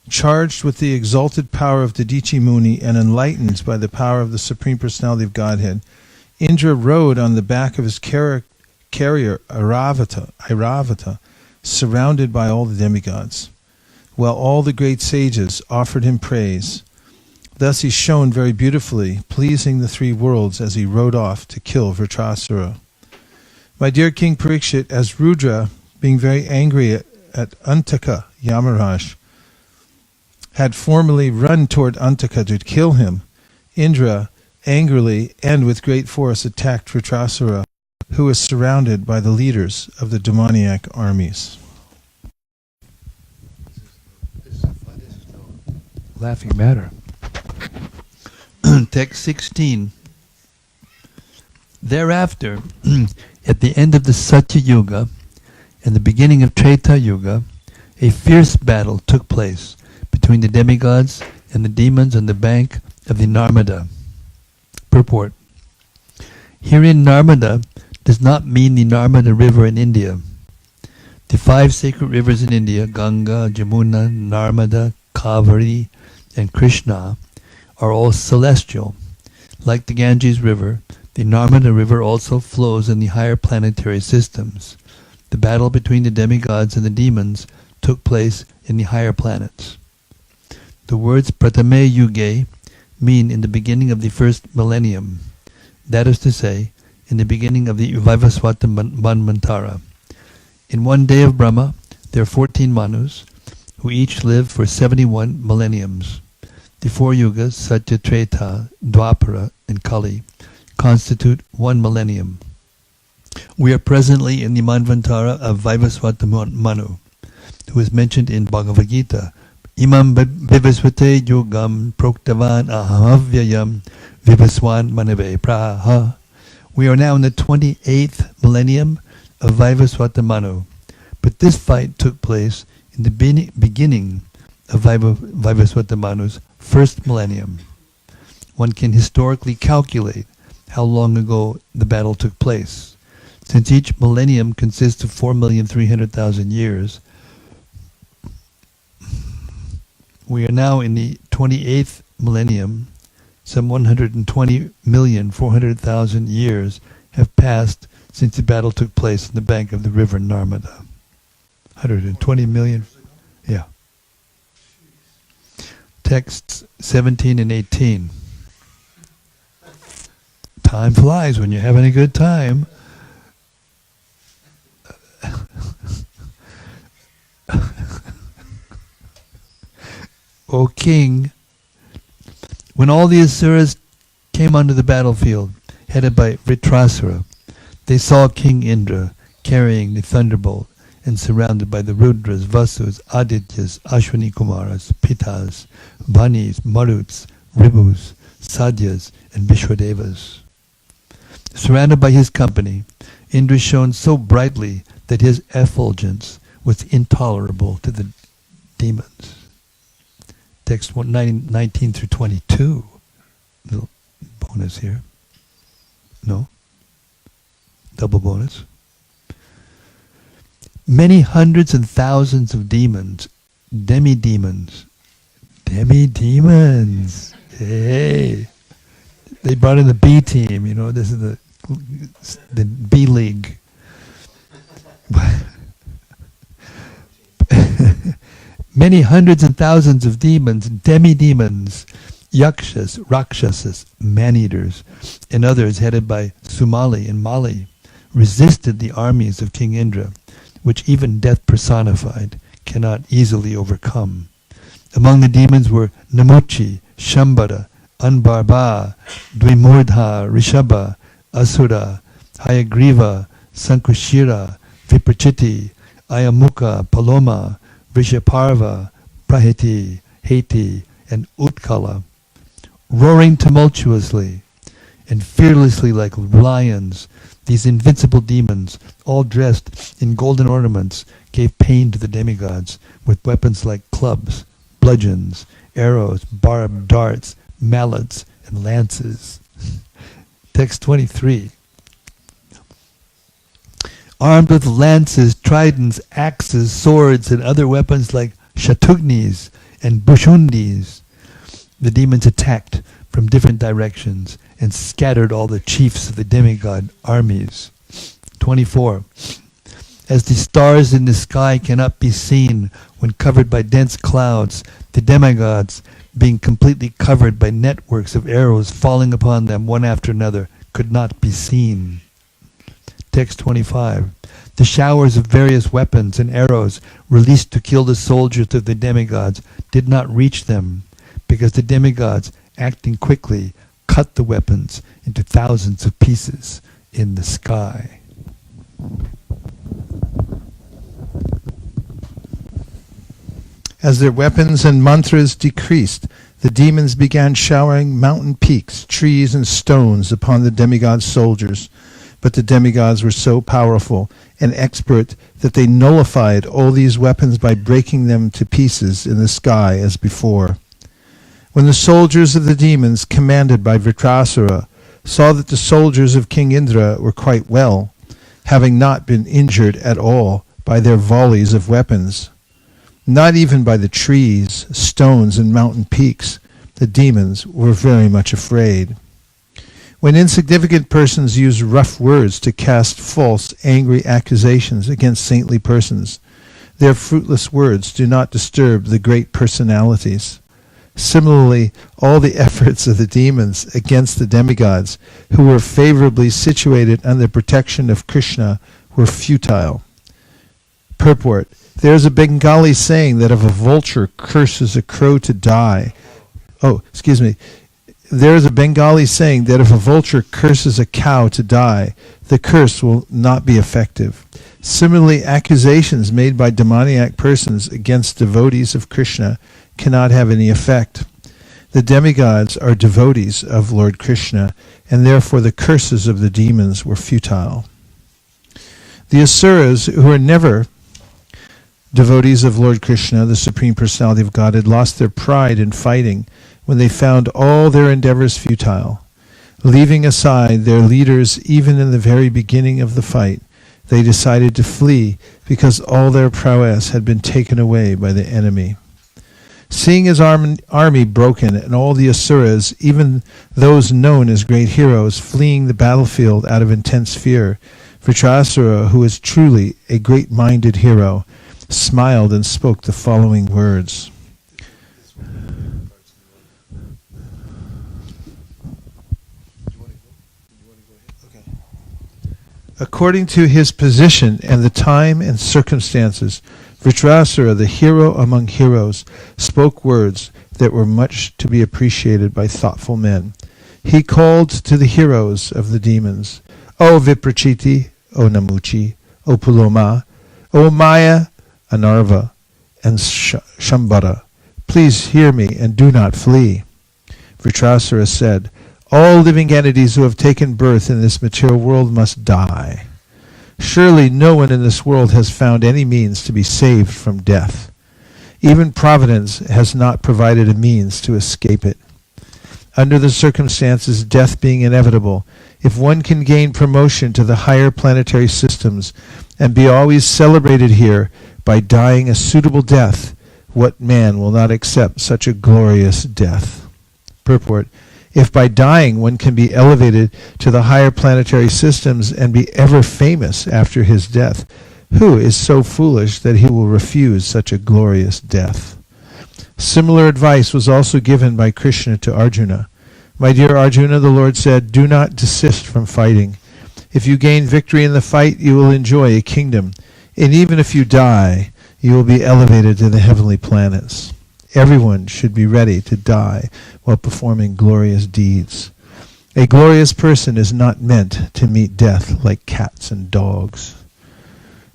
Charged with the exalted power of Didichi Muni and enlightened by the power of the Supreme Personality of Godhead, Indra rode on the back of his carrier Airavata, surrounded by all the demigods, while all the great sages offered him praise. Thus he shone very beautifully, pleasing the 3 worlds as he rode off to kill Vritrasura. My dear King Parikshit, as Rudra, being very angry at Antaka Yamaraj, had formerly run toward Antaka to kill him, Indra angrily and with great force attacked Vritrasura, who was surrounded by the leaders of the demoniac armies. Laughing matter. Text 16. Thereafter, at the end of the Satya Yuga and the beginning of Treta Yuga, a fierce battle took place between the demigods and the demons on the bank of the Narmada. Purport. Herein Narmada does not mean the Narmada River in India. The 5 sacred rivers in India, Ganga, Jamuna, Narmada, Kaveri, and Krishna, are all celestial. Like the Ganges River, the Narmada River also flows in the higher planetary systems. The battle between the demigods and the demons took place in the higher planets. The words Pratame Yuge mean in the beginning of the first millennium, that is to say, in the beginning of the Vaisesika Manvantara. In one day of Brahma, there are 14 Manus, who each live for 71 millenniums. The four yugas, Satya, Treta, Dwapara, and Kali, constitute one millennium. We are presently in the Manvantara of Vaisesika Manu, who is mentioned in Bhagavad Gita. Imam Vivasvate Yogam Proktavan Ahamavyayam Vivaswan Manave Praha. We are now in the 28th millennium of Vaisesika Manu, but this fight took place in the beginning of Vaisesika Manu's first millennium. One can historically calculate how long ago the battle took place. Since each millennium consists of 4,300,000 years, we are now in the 28th millennium. Some 120,400,000 years have passed since the battle took place on the bank of the river Narmada. 120 million. Yeah. Texts 17 and 18. Time flies when you're having a good time. O king, when all the Asuras came onto the battlefield, headed by Vritrasura, they saw King Indra carrying the thunderbolt and surrounded by the Rudras, Vasus, Adityas, Ashwini Kumaras, Pitas, Vanis, Maruts, Ribus, Sadyas, and Vishwadevas. Surrounded by his company, Indra shone so brightly that his effulgence was intolerable to the demons. Text 19 through 22. Little bonus here. No? Double bonus. Many hundreds and thousands of demons, demi-demons, hey, they brought in the B team, you know, this is the B League. Many hundreds and thousands of demons, demi-demons, yakshas, rakshasas, man-eaters, and others headed by Sumali and Mali, resisted the armies of King Indra, which even death personified cannot easily overcome. Among the demons were Namuchi, Shambhara, Anbarba, Dvimurdha, Rishabha, Asura, Hayagriva, Sankushira, Viprachiti, Ayamuka, Paloma, Vishaparva, Prahiti, Heti, and Utkala, roaring tumultuously and fearlessly like lions. These invincible demons, all dressed in golden ornaments, gave pain to the demigods with weapons like clubs, bludgeons, arrows, barbed darts, mallets, and lances. Text 23. Armed with lances, tridents, axes, swords, and other weapons like shatugnis and bushundis, the demons attacked from different directions and scattered all the chiefs of the demigod armies. 24. As the stars in the sky cannot be seen when covered by dense clouds, the demigods, being completely covered by networks of arrows falling upon them one after another, could not be seen. Text 25. The showers of various weapons and arrows released to kill the soldiers of the demigods did not reach them, because the demigods, acting quickly, cut the weapons into thousands of pieces in the sky. As their weapons and mantras decreased, the demons began showering mountain peaks, trees, and stones upon the demigod soldiers. But the demigods were so powerful and expert that they nullified all these weapons by breaking them to pieces in the sky as before. When the soldiers of the demons, commanded by Vritrasura, saw that the soldiers of King Indra were quite well, having not been injured at all by their volleys of weapons, not even by the trees, stones, and mountain peaks, the demons were very much afraid. When insignificant persons use rough words to cast false, angry accusations against saintly persons, Their fruitless words do not disturb the great personalities. Similarly, all the efforts of the demons against the demigods who were favorably situated under the protection of Krishna were futile. Purport. There is a Bengali saying that if a vulture curses a crow to die, there is a Bengali saying that if a vulture curses a cow to die, the curse will not be effective. Similarly, accusations made by demoniac persons against devotees of Krishna cannot have any effect. The demigods are devotees of Lord Krishna, and therefore the curses of the demons were futile. The asuras, who are never devotees of Lord Krishna, the Supreme Personality of Godhead, lost their pride in fighting when they found all their endeavors futile. Leaving aside their leaders even in the very beginning of the fight, they decided to flee because all their prowess had been taken away by the enemy. Seeing his army broken and all the asuras, even those known as great heroes, fleeing the battlefield out of intense fear, Vritrasura, who is truly a great-minded hero, smiled and spoke the following words. According to his position and the time and circumstances, Vritrasura, the hero among heroes, spoke words that were much to be appreciated by thoughtful men. He called to the heroes of the demons, O Viprachiti, O Namuchi, O Puloma, O Maya, Anarva, and Shambhara, please hear me and do not flee. Vritrasura said, all living entities who have taken birth in this material world must die. Surely no one in this world has found any means to be saved from death. Even Providence has not provided a means to escape it. Under the circumstances, death being inevitable, if one can gain promotion to the higher planetary systems and be always celebrated here by dying a suitable death, what man will not accept such a glorious death? Purport. If by dying one can be elevated to the higher planetary systems and be ever famous after his death, who is so foolish that he will refuse such a glorious death? Similar advice was also given by Krishna to Arjuna. My dear Arjuna, the Lord said, do not desist from fighting. If you gain victory in the fight, you will enjoy a kingdom, and even if you die, you will be elevated to the heavenly planets. Everyone should be ready to die while performing glorious deeds. A glorious person is not meant to meet death like cats and dogs.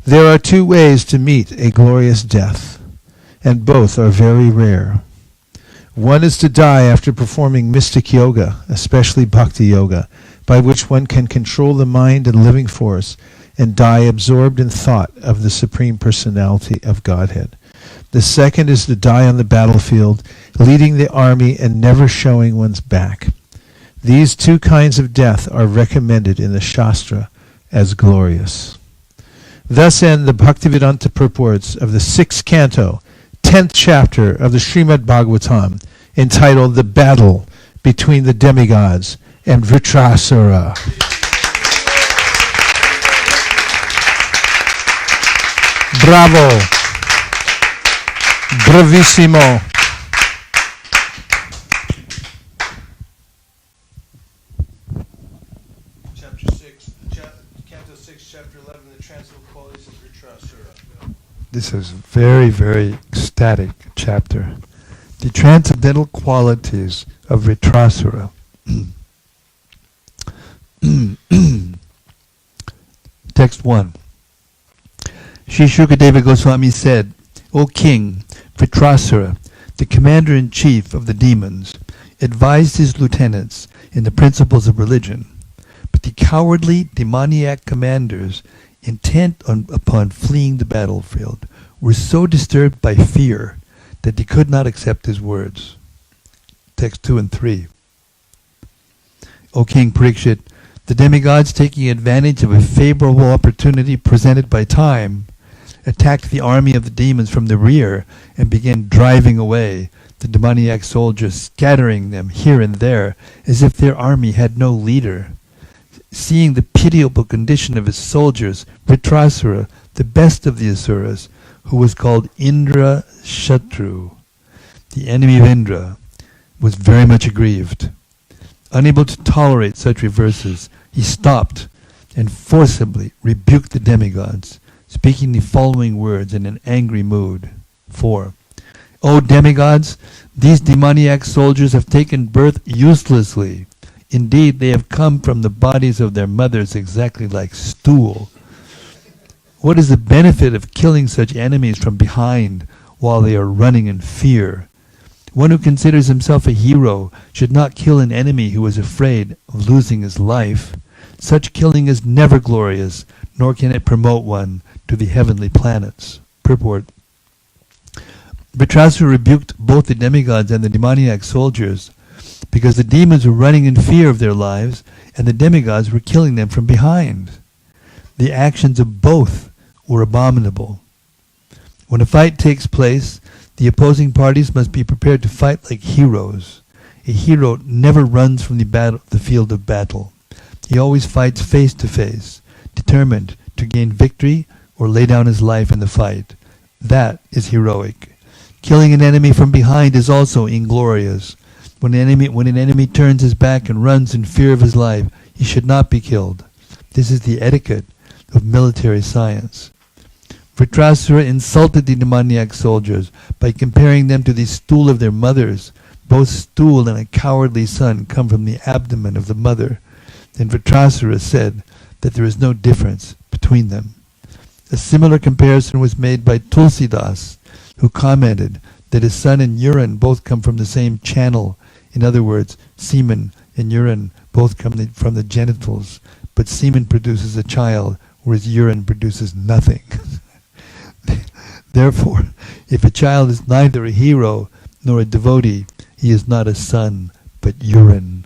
There are two ways to meet a glorious death, and both are very rare. One is to die after performing mystic yoga, especially bhakti yoga, by which one can control the mind and living force and die absorbed in thought of the Supreme Personality of Godhead. The second is to die on the battlefield, leading the army and never showing one's back. These two kinds of death are recommended in the Shastra as glorious. Thus end the Bhaktivedanta purports of the 6th canto, 10th chapter of the Srimad Bhagavatam, entitled The Battle Between the Demigods and Vritrasura. Bravo! Bravissimo! Chapter 6, Canto 6, Chapter 11, the Transcendental Qualities of Vritrasura. This is very, very ecstatic chapter. The transcendental qualities of Vritrasura. Text 1. Sri Shukadeva Goswami said, O king, Vritrasura, the commander-in-chief of the demons, advised his lieutenants in the principles of religion, but the cowardly demoniac commanders, intent upon fleeing the battlefield, were so disturbed by fear that they could not accept his words. Text 2 and 3. O King Parikshit, the demigods, taking advantage of a favorable opportunity presented by time, attacked the army of the demons from the rear and began driving away the demoniac soldiers, scattering them here and there as if their army had no leader. Seeing the pitiable condition of his soldiers, Vritrasura, the best of the asuras, who was called Indra Shatru, the enemy of Indra, was very much aggrieved. Unable to tolerate such reverses, he stopped and forcibly rebuked the demigods, speaking the following words in an angry mood. 4. O demigods, these demoniac soldiers have taken birth uselessly. Indeed, they have come from the bodies of their mothers exactly like stool. What is the benefit of killing such enemies from behind while they are running in fear? One who considers himself a hero should not kill an enemy who is afraid of losing his life. Such killing is never glorious, nor can it promote one to the heavenly planets. Purport. Vritrasura rebuked both the demigods and the demoniac soldiers because the demons were running in fear of their lives and the demigods were killing them from behind. The actions of both were abominable. When a fight takes place, the opposing parties must be prepared to fight like heroes. A hero never runs from the field of battle. He always fights face to face, determined to gain victory or lay down his life in the fight. That is heroic. Killing an enemy from behind is also inglorious. When an enemy turns his back and runs in fear of his life, he should not be killed. This is the etiquette of military science. Vritrasura insulted the demoniac soldiers by comparing them to the stool of their mothers. Both stool and a cowardly son come from the abdomen of the mother. And Vritrasura said that there is no difference between them. A similar comparison was made by Tulsidas, who commented that his son and urine both come from the same channel. In other words, semen and urine both come from the genitals, but semen produces a child, whereas urine produces nothing. Therefore, if a child is neither a hero nor a devotee, he is not a son, but urine.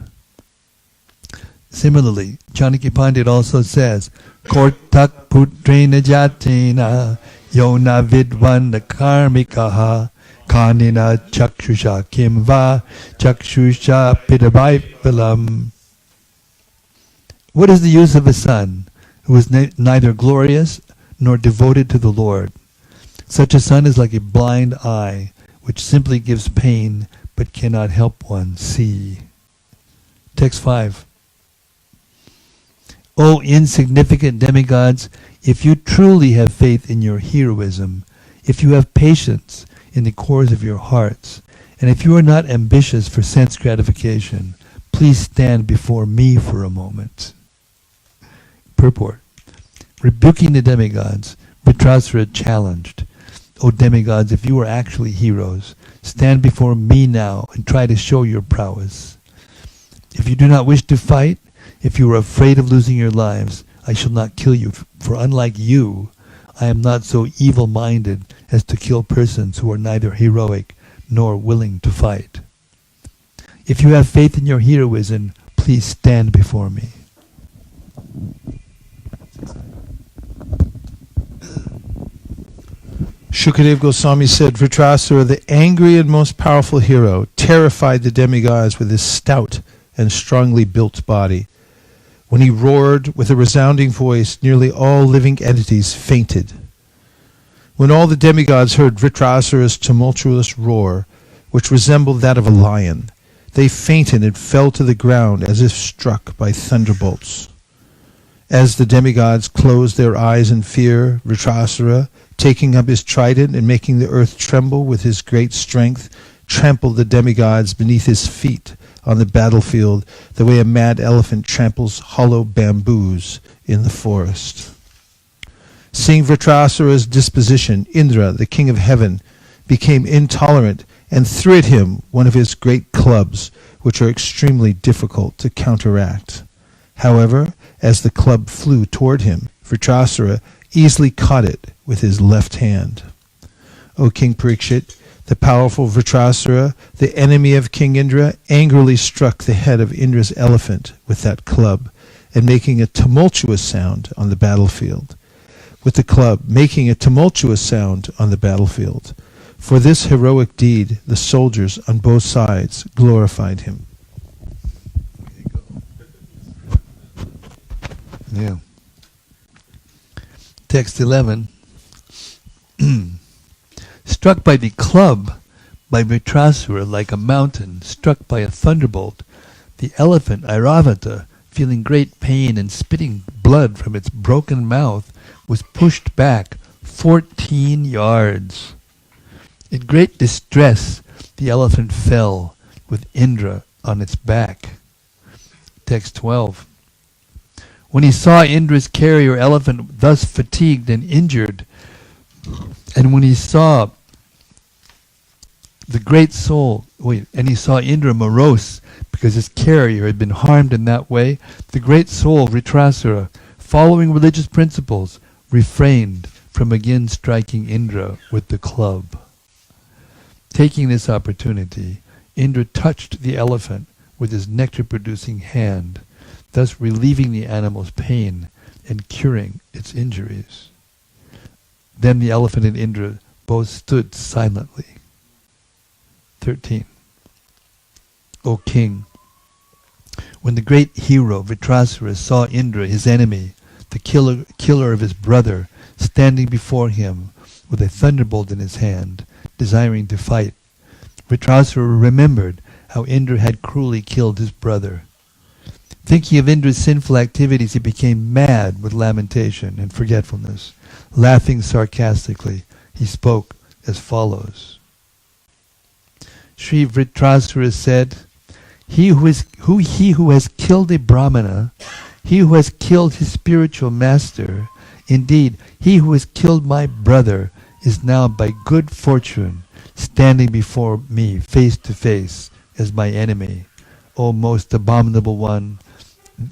Similarly, Chanakya Pandit also says, Kortak putrena jatina yona vidvanda karmikaha kanina chakshusha kimva chakshusha pidabaipalam. What is the use of a son who is neither glorious nor devoted to the Lord? Such a son is like a blind eye, which simply gives pain but cannot help one see. Text 5. O insignificant demigods, if you truly have faith in your heroism, if you have patience in the cores of your hearts, and if you are not ambitious for sense gratification, please stand before me for a moment. Purport. Rebuking the demigods, Vritrasura challenged, O demigods, if you are actually heroes, stand before me now and try to show your prowess. If you do not wish to fight, if you are afraid of losing your lives, I shall not kill you, for unlike you, I am not so evil-minded as to kill persons who are neither heroic nor willing to fight. If you have faith in your heroism, please stand before me. Shukadev Goswami said, Vritrasura, the angry and most powerful hero, terrified the demigods with his stout and strongly built body. When he roared with a resounding voice, nearly all living entities fainted. When all the demigods heard Vritrasura's tumultuous roar, which resembled that of a lion, they fainted and fell to the ground as if struck by thunderbolts. As the demigods closed their eyes in fear, Vritrasura, taking up his trident and making the earth tremble with his great strength, trampled the demigods beneath his feet on the battlefield the way a mad elephant tramples hollow bamboos in the forest. Seeing Vritrasura's disposition, Indra, the king of heaven, became intolerant and threw at him one of his great clubs, which are extremely difficult to counteract. However, as the club flew toward him, Vritrasura easily caught it with his left hand. O King Parikshit, the powerful Vritrasura, the enemy of King Indra, angrily struck the head of Indra's elephant with that club, and making a tumultuous sound on the battlefield. With the club, making a tumultuous sound on the battlefield. For this heroic deed, the soldiers on both sides glorified him. Yeah. Text 11. struck by the club by Vritrasura like a mountain struck by a thunderbolt, the elephant Airavata, feeling great pain and spitting blood from its broken mouth, was pushed back 14 yards. In great distress, the elephant fell with Indra on its back. Text 12. When he saw Indra's carrier elephant thus fatigued and injured, and when he saw the great soul, and he saw Indra morose because his carrier had been harmed in that way, the great soul, Vritrasura, following religious principles, refrained from again striking Indra with the club. Taking this opportunity, Indra touched the elephant with his nectar-producing hand, thus relieving the animal's pain and curing its injuries. Then the elephant and Indra both stood silently. 13. O king, when the great hero Vritrasura saw Indra, his enemy, the killer of his brother, standing before him with a thunderbolt in his hand, desiring to fight, Vritrasura remembered how Indra had cruelly killed his brother. Thinking of Indra's sinful activities, he became mad with lamentation and forgetfulness. Laughing sarcastically, he spoke as follows. Sri Vritrasura said, He who has killed a Brahmana, he who has killed his spiritual master, indeed, he who has killed my brother, is now by good fortune standing before me face to face as my enemy. O most abominable one,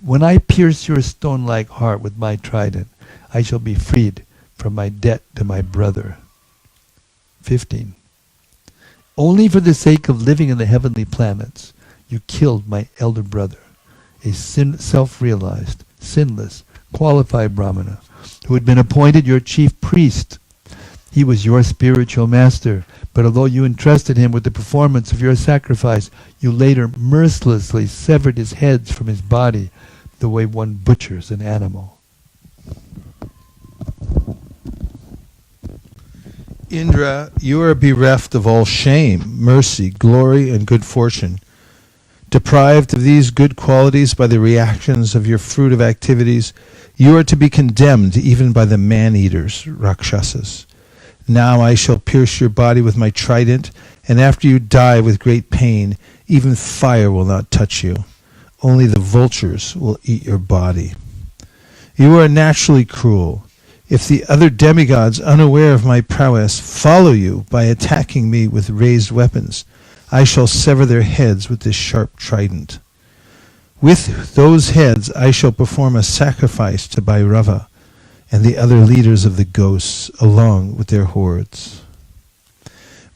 when I pierce your stone-like heart with my trident, I shall be freed from my debt to my brother. 15. Only for the sake of living in the heavenly planets, you killed my elder brother, a self-realized, sinless, qualified Brahmana, who had been appointed your chief priest. He was your spiritual master, but although you entrusted him with the performance of your sacrifice, you later mercilessly severed his heads from his body, the way one butchers an animal. Indra, you are bereft of all shame, mercy, glory, and good fortune. Deprived of these good qualities by the reactions of your fruitive activities, you are to be condemned even by the man-eaters, Rakshasas. Now I shall pierce your body with my trident, and after you die with great pain, even fire will not touch you. Only the vultures will eat your body. You are naturally cruel. If the other demigods, unaware of my prowess, follow you by attacking me with raised weapons, I shall sever their heads with this sharp trident. With those heads I shall perform a sacrifice to Bhairava and the other leaders of the ghosts, along with their hordes.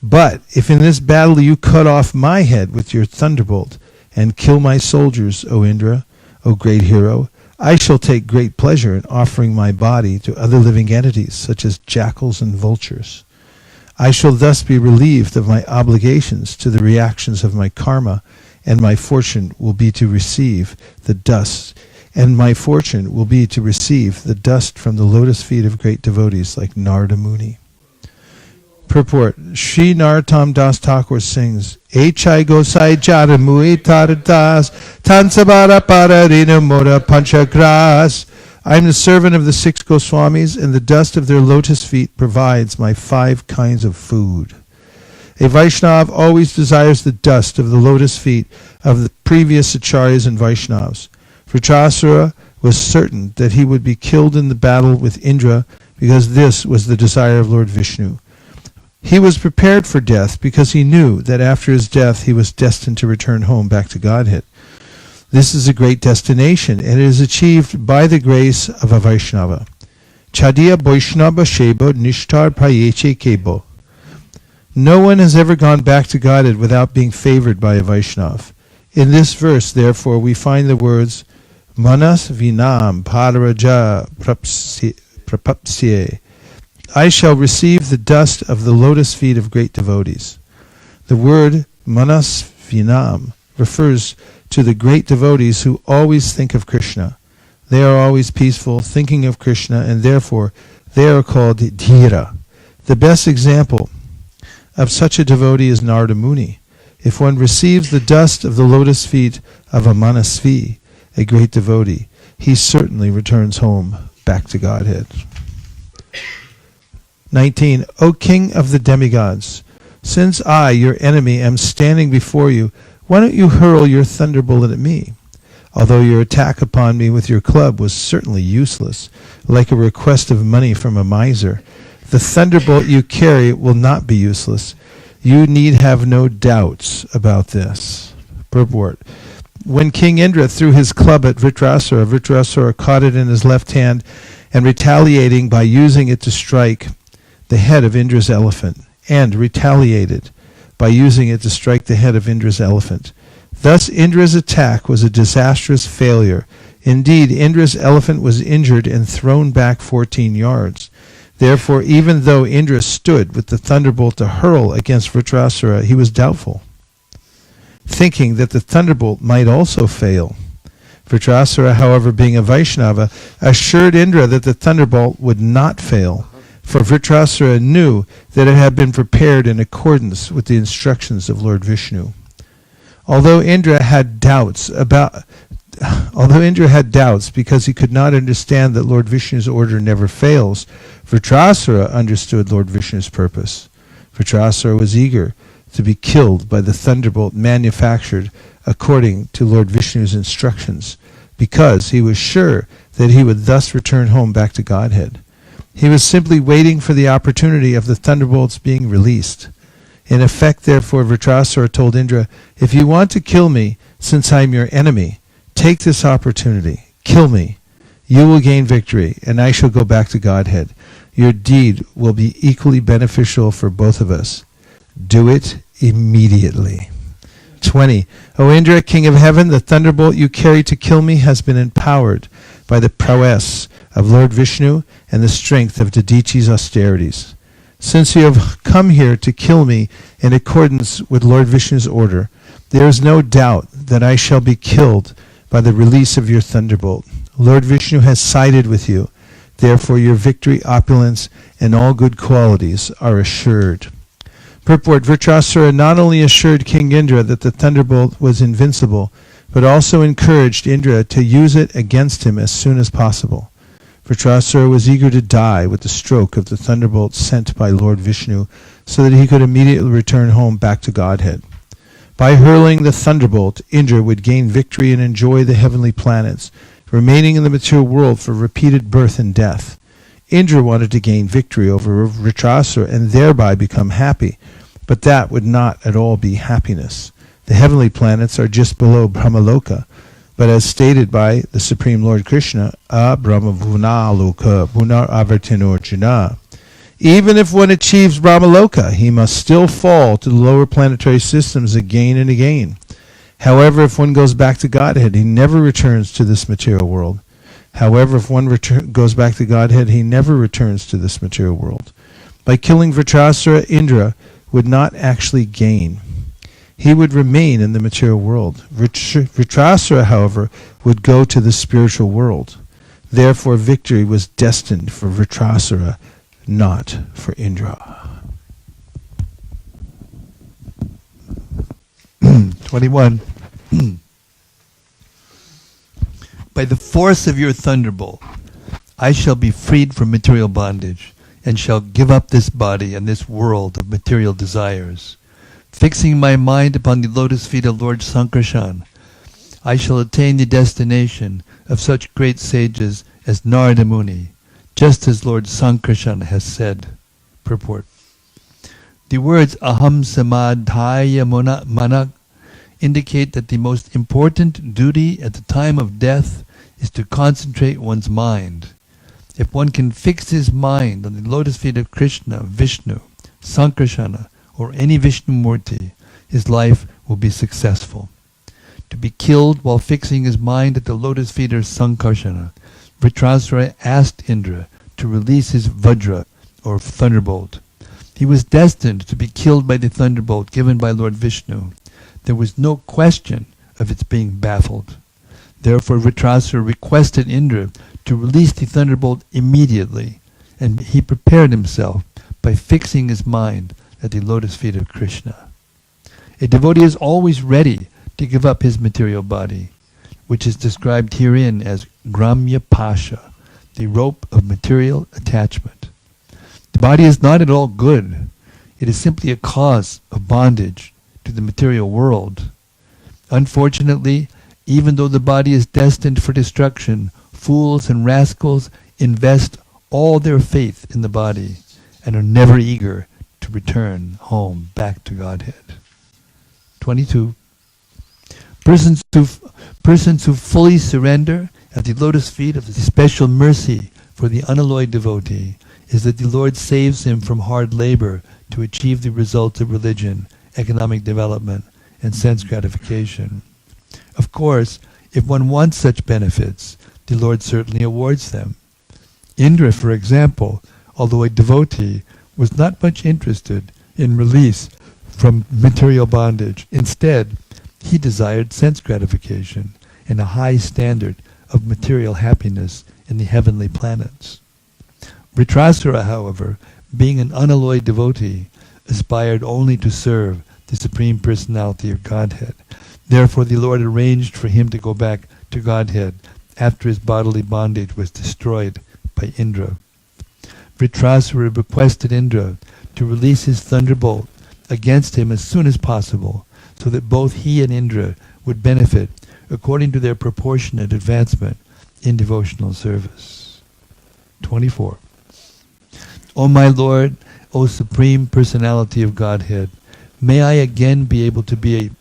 But if in this battle you cut off my head with your thunderbolt and kill my soldiers, O Indra, O great hero, I shall take great pleasure in offering my body to other living entities, such as jackals and vultures. I shall thus be relieved of my obligations to the reactions of my karma, and my fortune will be to receive the dust, from the lotus feet of great devotees like Narada Muni. Purport. Sri Narottam Das Thakur sings, Echai Gosai Jara Mui Taradas Tansabara Paradina Moda Panchagras. I am the servant of the 6 Goswamis, and the dust of their lotus feet provides my 5 kinds of food. A Vaishnav always desires the dust of the lotus feet of the previous Acharyas and Vaishnavas. Vritrasura was certain that he would be killed in the battle with Indra because this was the desire of Lord Vishnu. He was prepared for death because he knew that after his death he was destined to return home back to Godhead. This is a great destination, and it is achieved by the grace of a Vaishnava. Chadiya Vaishnava Shebo Nishtar Prayeche Kebo. No one has ever gone back to Godhead without being favored by a Vaishnav. In this verse, therefore, we find the words Manas Vinam Padaraja Prapapsye. I shall receive the dust of the lotus feet of great devotees. The word Manas Vinam refers to the great devotees who always think of Krishna. They are always peaceful, thinking of Krishna, and therefore they are called Dhira. The best example of such a devotee is Narada Muni. If one receives the dust of the lotus feet of a Manasvi, a great devotee, he certainly returns home back to Godhead. 19. O King of the demigods, since I, your enemy, am standing before you, why don't you hurl your thunderbolt at me? Although your attack upon me with your club was certainly useless, like a request of money from a miser, the thunderbolt you carry will not be useless. You need have no doubts about this. Purport. When King Indra threw his club at Vritrasura, Vritrasura caught it in his left hand and retaliating by using it to strike the head of Indra's elephant, and retaliated by using it to strike the head of Indra's elephant. Thus Indra's attack was a disastrous failure. Indeed, Indra's elephant was injured and thrown back 14 yards. Therefore, even though Indra stood with the thunderbolt to hurl against Vritrasura, he was doubtful, thinking that the thunderbolt might also fail. Vritrasura, however, being a Vaishnava, assured Indra that the thunderbolt would not fail, for Vritrasura knew that it had been prepared in accordance with the instructions of Lord Vishnu. Although Indra had doubts because he could not understand that Lord Vishnu's order never fails, Vritrasura understood Lord Vishnu's purpose. Vritrasura was eager to be killed by the thunderbolt manufactured according to Lord Vishnu's instructions, because he was sure that he would thus return home back to Godhead. He was simply waiting for the opportunity of the thunderbolts being released. In effect, therefore, Vritrasura told Indra, if you want to kill me, since I am your enemy, take this opportunity. Kill me. You will gain victory, and I shall go back to Godhead. Your deed will be equally beneficial for both of us. Do it immediately. 20. O Indra, King of Heaven, the thunderbolt you carry to kill me has been empowered by the prowess of Lord Vishnu and the strength of Dadichi's austerities. Since you have come here to kill me in accordance with Lord Vishnu's order, there is no doubt that I shall be killed by the release of your thunderbolt. Lord Vishnu has sided with you. Therefore your victory, opulence, and all good qualities are assured. Purport. Vritrasura not only assured King Indra that the thunderbolt was invincible, but also encouraged Indra to use it against him as soon as possible. Vritrasura was eager to die with the stroke of the thunderbolt sent by Lord Vishnu, so that he could immediately return home back to Godhead. By hurling the thunderbolt, Indra would gain victory and enjoy the heavenly planets, remaining in the material world for repeated birth and death. Indra wanted to gain victory over Vritrasura and thereby become happy, but that would not at all be happiness. The heavenly planets are just below Brahmaloka, but as stated by the Supreme Lord Krishna, Brahmavunaloka Punar Avartinorjuna. Even if one achieves Brahmaloka, he must still fall to the lower planetary systems again and again. However, if one goes back to Godhead, he never returns to this material world. By killing Vritrasura, Indra would not actually gain. He would remain in the material world. Vritrasura, however, would go to the spiritual world. Therefore, victory was destined for Vritrasura, not for Indra. 21. By the force of your thunderbolt, I shall be freed from material bondage, and shall give up this body and this world of material desires. Fixing my mind upon the lotus feet of Lord Sankarshan, I shall attain the destination of such great sages as Narada Muni, just as Lord Sankarshan has said. Purport. The words Aham Samadhaya Manak indicate that the most important duty at the time of death is to concentrate one's mind. If one can fix his mind on the lotus feet of Krishna, Vishnu, Sankarsana, or any Vishnu Murti, his life will be successful. To be killed while fixing his mind at the lotus feet of Sankarsana, Vritrasura asked Indra to release his Vajra, or thunderbolt. He was destined to be killed by the thunderbolt given by Lord Vishnu. There was no question of its being baffled. Therefore Vritrasura requested Indra to release the thunderbolt immediately, and he prepared himself by fixing his mind at the lotus feet of Krishna. A devotee is always ready to give up his material body, which is described herein as Gramya Pasha, the rope of material attachment. The body is not at all good. It is simply a cause of bondage to the material world. Unfortunately, even though the body is destined for destruction, fools and rascals invest all their faith in the body and are never eager to return home back to Godhead. 22. Persons who fully surrender at the lotus feet of the special mercy for the unalloyed devotee is that the Lord saves him from hard labor to achieve the results of religion, economic development, and sense gratification. Of course, if one wants such benefits, the Lord certainly awards them. Indra, for example, although a devotee, was not much interested in release from material bondage. Instead, he desired sense gratification and a high standard of material happiness in the heavenly planets. Vritrasura, however, being an unalloyed devotee, aspired only to serve the Supreme Personality of Godhead. Therefore the Lord arranged for him to go back to Godhead after his bodily bondage was destroyed by Indra. Vritrasura requested Indra to release his thunderbolt against him as soon as possible, so that both he and Indra would benefit according to their proportionate advancement in devotional service. 24. O my Lord, O Supreme Personality of Godhead, may I again be able to be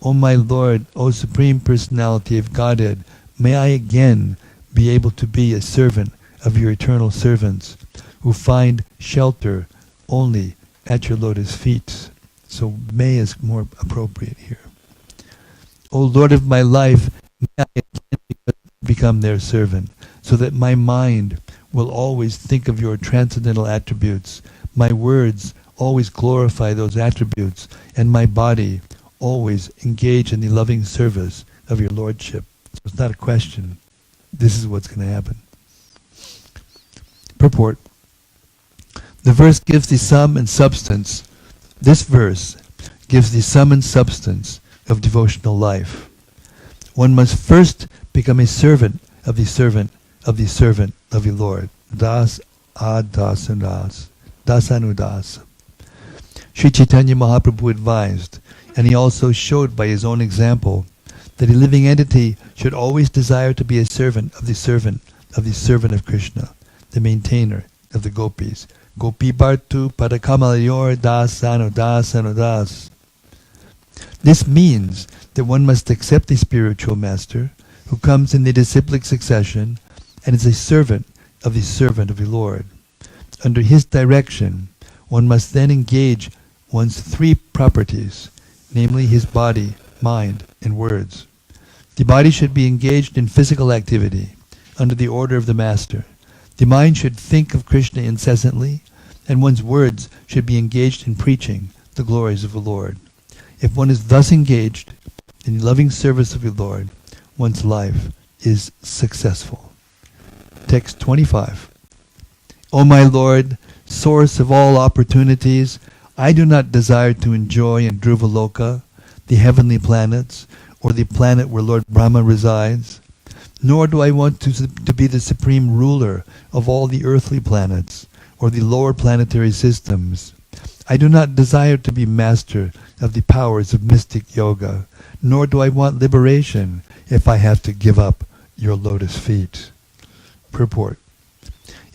O my Lord, O Supreme Personality of Godhead, may I again be able to be a servant of your eternal servants who find shelter only at your lotus feet. So may is more appropriate here. O Lord of my life, may I again become their servant, so that my mind will always think of your transcendental attributes, my words always glorify those attributes, and my body always engage in the loving service of your Lordship. So it's not a question. This is what's going to happen. Purport. The verse gives the sum and substance. This verse gives the sum and substance of devotional life. One must first become a servant of the servant of the servant of the Lord. Das adasanudas. Dasanudas. Sri Chaitanya Mahaprabhu advised, and he also showed by his own example, that a living entity should always desire to be a servant of the servant of the servant of Krishna, the maintainer of the gopis. Gopi Bhartu Padakamayor Das. This means that one must accept a spiritual master who comes in the disciplic succession and is a servant of the Lord. Under his direction, one must then engage one's three properties, namely his body, mind, and words. The body should be engaged in physical activity under the order of the master. The mind should think of Krishna incessantly, and one's words should be engaged in preaching the glories of the Lord. If one is thus engaged in loving service of the Lord, one's life is successful. Text 25. O my Lord, source of all opportunities, I do not desire to enjoy in Dhruvaloka, the heavenly planets, or the planet where Lord Brahma resides, nor do I want to be the supreme ruler of all the earthly planets, or the lower planetary systems. I do not desire to be master of the powers of mystic yoga, nor do I want liberation if I have to give up your lotus feet. Purport.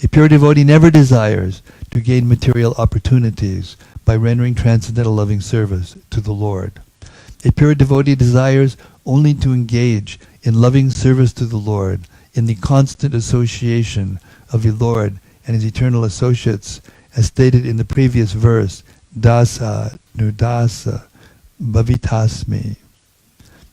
A pure devotee never desires to gain material opportunities by rendering transcendental loving service to the Lord. A pure devotee desires only to engage in loving service to the Lord in the constant association of the Lord and his eternal associates, as stated in the previous verse, Dasa nudasa bhavitasmi.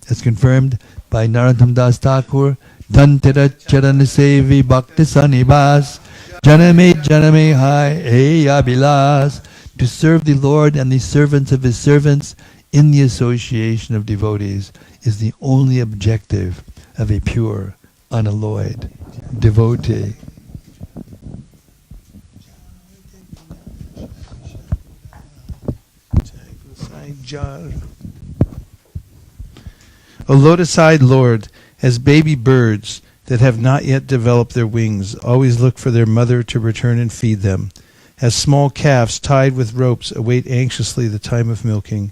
As confirmed by Narottam Das Thakur, Tantira Charanasevi Bhakti Sanibas, Janame Hai Eyabilas, to serve the Lord and the servants of his servants in the association of devotees is the only objective of a pure, unalloyed devotee. Vichar. O lotus-eyed Lord, as baby birds that have not yet developed their wings always look for their mother to return and feed them, as small calves tied with ropes await anxiously the time of milking,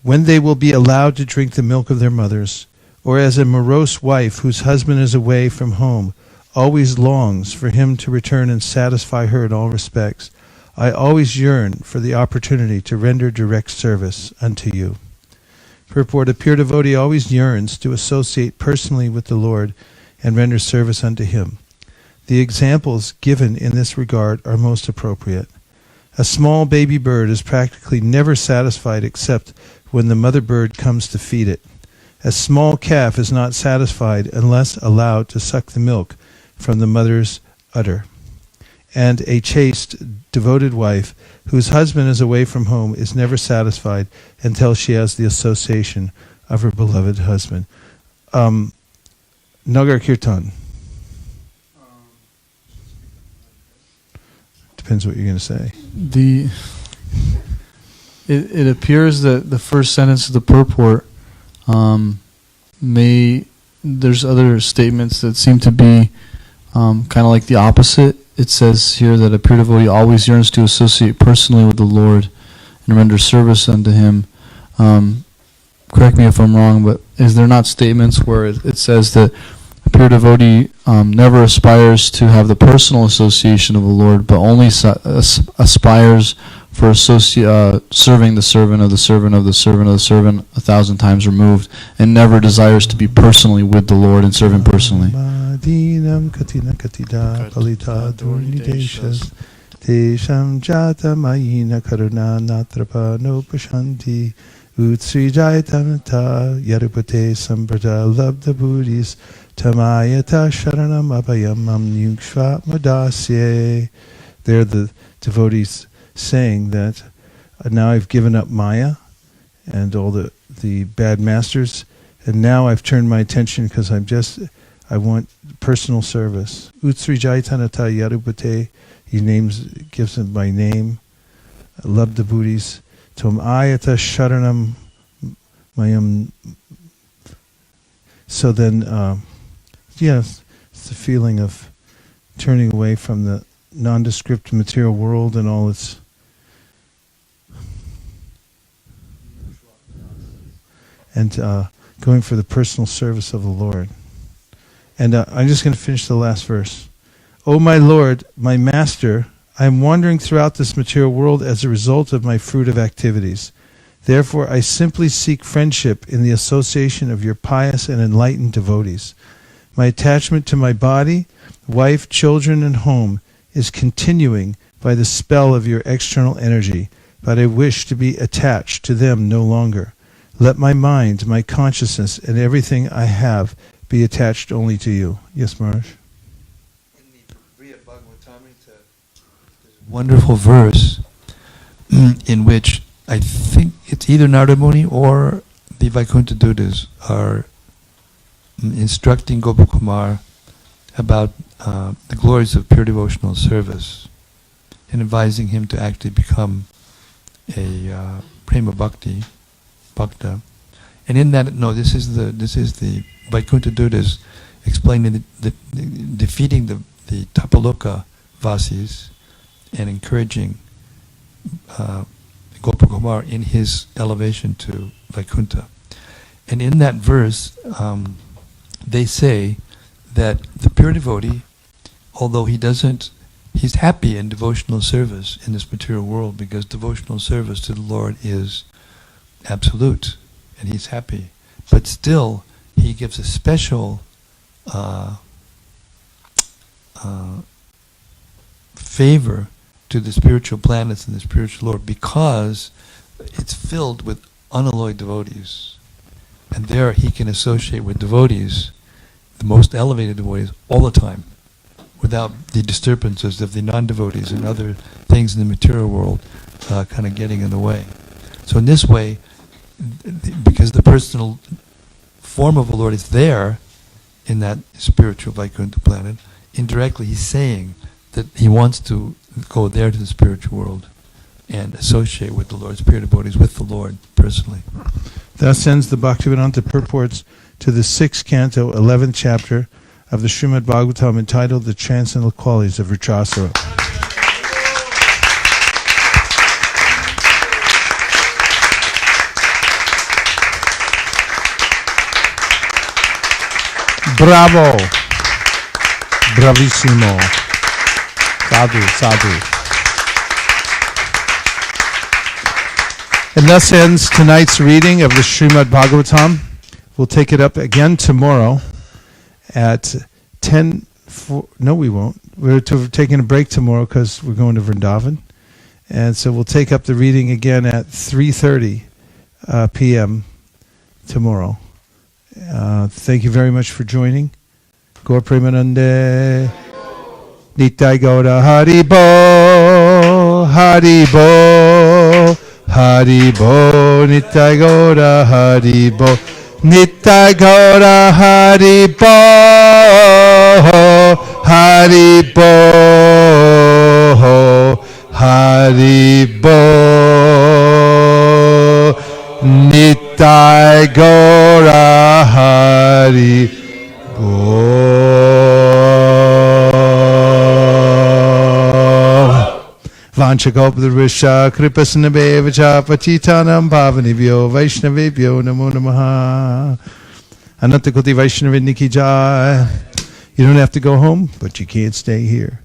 when they will be allowed to drink the milk of their mothers, or as a morose wife whose husband is away from home always longs for him to return and satisfy her in all respects, I always yearn for the opportunity to render direct service unto you. Purport: a pure devotee always yearns to associate personally with the Lord and render service unto him. The examples given in this regard are most appropriate. A small baby bird is practically never satisfied except when the mother bird comes to feed it. A small calf is not satisfied unless allowed to suck the milk from the mother's udder. And a chaste, devoted wife whose husband is away from home is never satisfied until she has the association of her beloved husband. Nagar Kirtan. Depends what you're going to say. It appears that the first sentence of the purport there's other statements that seem to be kind of like the opposite. It says here that a pure devotee always yearns to associate personally with the Lord and render service unto him. Correct me if I'm wrong, but is there not statements where it says that a pure devotee never aspires to have the personal association of the Lord, but only aspires for serving the servant of the servant of the servant of the servant 1,000 times removed, and never desires to be personally with the Lord and serve him personally? Dinam katina katida palita durni deshas desham jata mayina karuna natrapa no pashanti utsri jaitanata yarupate sambrata labda buddhis tamayata sharanam abhayamam nyukshva madasye. There the devotees saying that now I've given up Maya and all the bad masters, and now I've turned my attention because I want personal service. Utsri Jaitanata Yarupate, he gives him my name. Labda Buddhis. Tom Ayata Sharanam Mayam. So then, yes, it's the feeling of turning away from the nondescript material world and all its and going for the personal service of the Lord. And I'm just going to finish the last verse. O my Lord, my Master, I am wandering throughout this material world as a result of my fruitive activities. Therefore, I simply seek friendship in the association of your pious and enlightened devotees. My attachment to my body, wife, children, and home is continuing by the spell of your external energy, but I wish to be attached to them no longer. Let my mind, my consciousness, and everything I have be attached only to you. Yes, Maharaj? Wonderful verse in which I think it's either Narada Muni or the Vaikuntha Dutas are instructing Gopakumar about the glories of pure devotional service and advising him to actually become a prema bhakta. And in that, this is the Vaikuntha Dutas explaining the defeating the Tapaloka Vasis and encouraging Gopakumar in his elevation to Vaikuntha. And in that verse, they say that the pure devotee, although he's happy in devotional service in this material world because devotional service to the Lord is absolute, and he's happy. But still, he gives a special favor to the spiritual planets and the spiritual Lord because it's filled with unalloyed devotees. And there he can associate with devotees, the most elevated devotees, all the time, without the disturbances of the non-devotees and other things in the material world kind of getting in the way. So in this way, because the personal form of the Lord is there in that spiritual Vaikuntha planet, indirectly he's saying that he wants to go there to the spiritual world and associate with the Lord's pure devotees, with the Lord personally. Thus ends the Bhaktivedanta purports to the 6th canto, 11th chapter of the Srimad Bhagavatam, entitled The Transcendental Qualities of Vritrasura. Bravo! Bravissimo! Sadhu, sadhu. And thus ends tonight's reading of the Srimad Bhagavatam. We'll take it up again tomorrow at 10. No, we won't. We're taking a break tomorrow because we're going to Vrindavan. And so we'll take up the reading again at 3:30 p.m. tomorrow. Thank you very much for joining. Gaur Premanande. Nitai Gaura Haribo, Haribo, Haribo, Nitai Gaura Haribo, Nitai Gaura Haribo, Haribo, Haribo, Nitai Gaura Haribo. Vanchakalpadrisha kripasnabhevacha patitanam pavanibhyo vaishnavebhyo namo namaha. Anantakoti Vaishnaviniki Jai. You don't have to go home, but you can't stay here.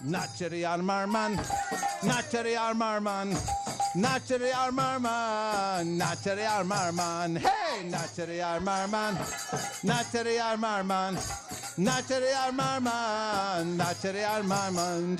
Nachari Armarman, Nachari Armarman, Nachari Armarman, Nachari Armarman, hey, Nachari Armarman, Nachari Armarman, Nachari Armarman, Nachari Armarman.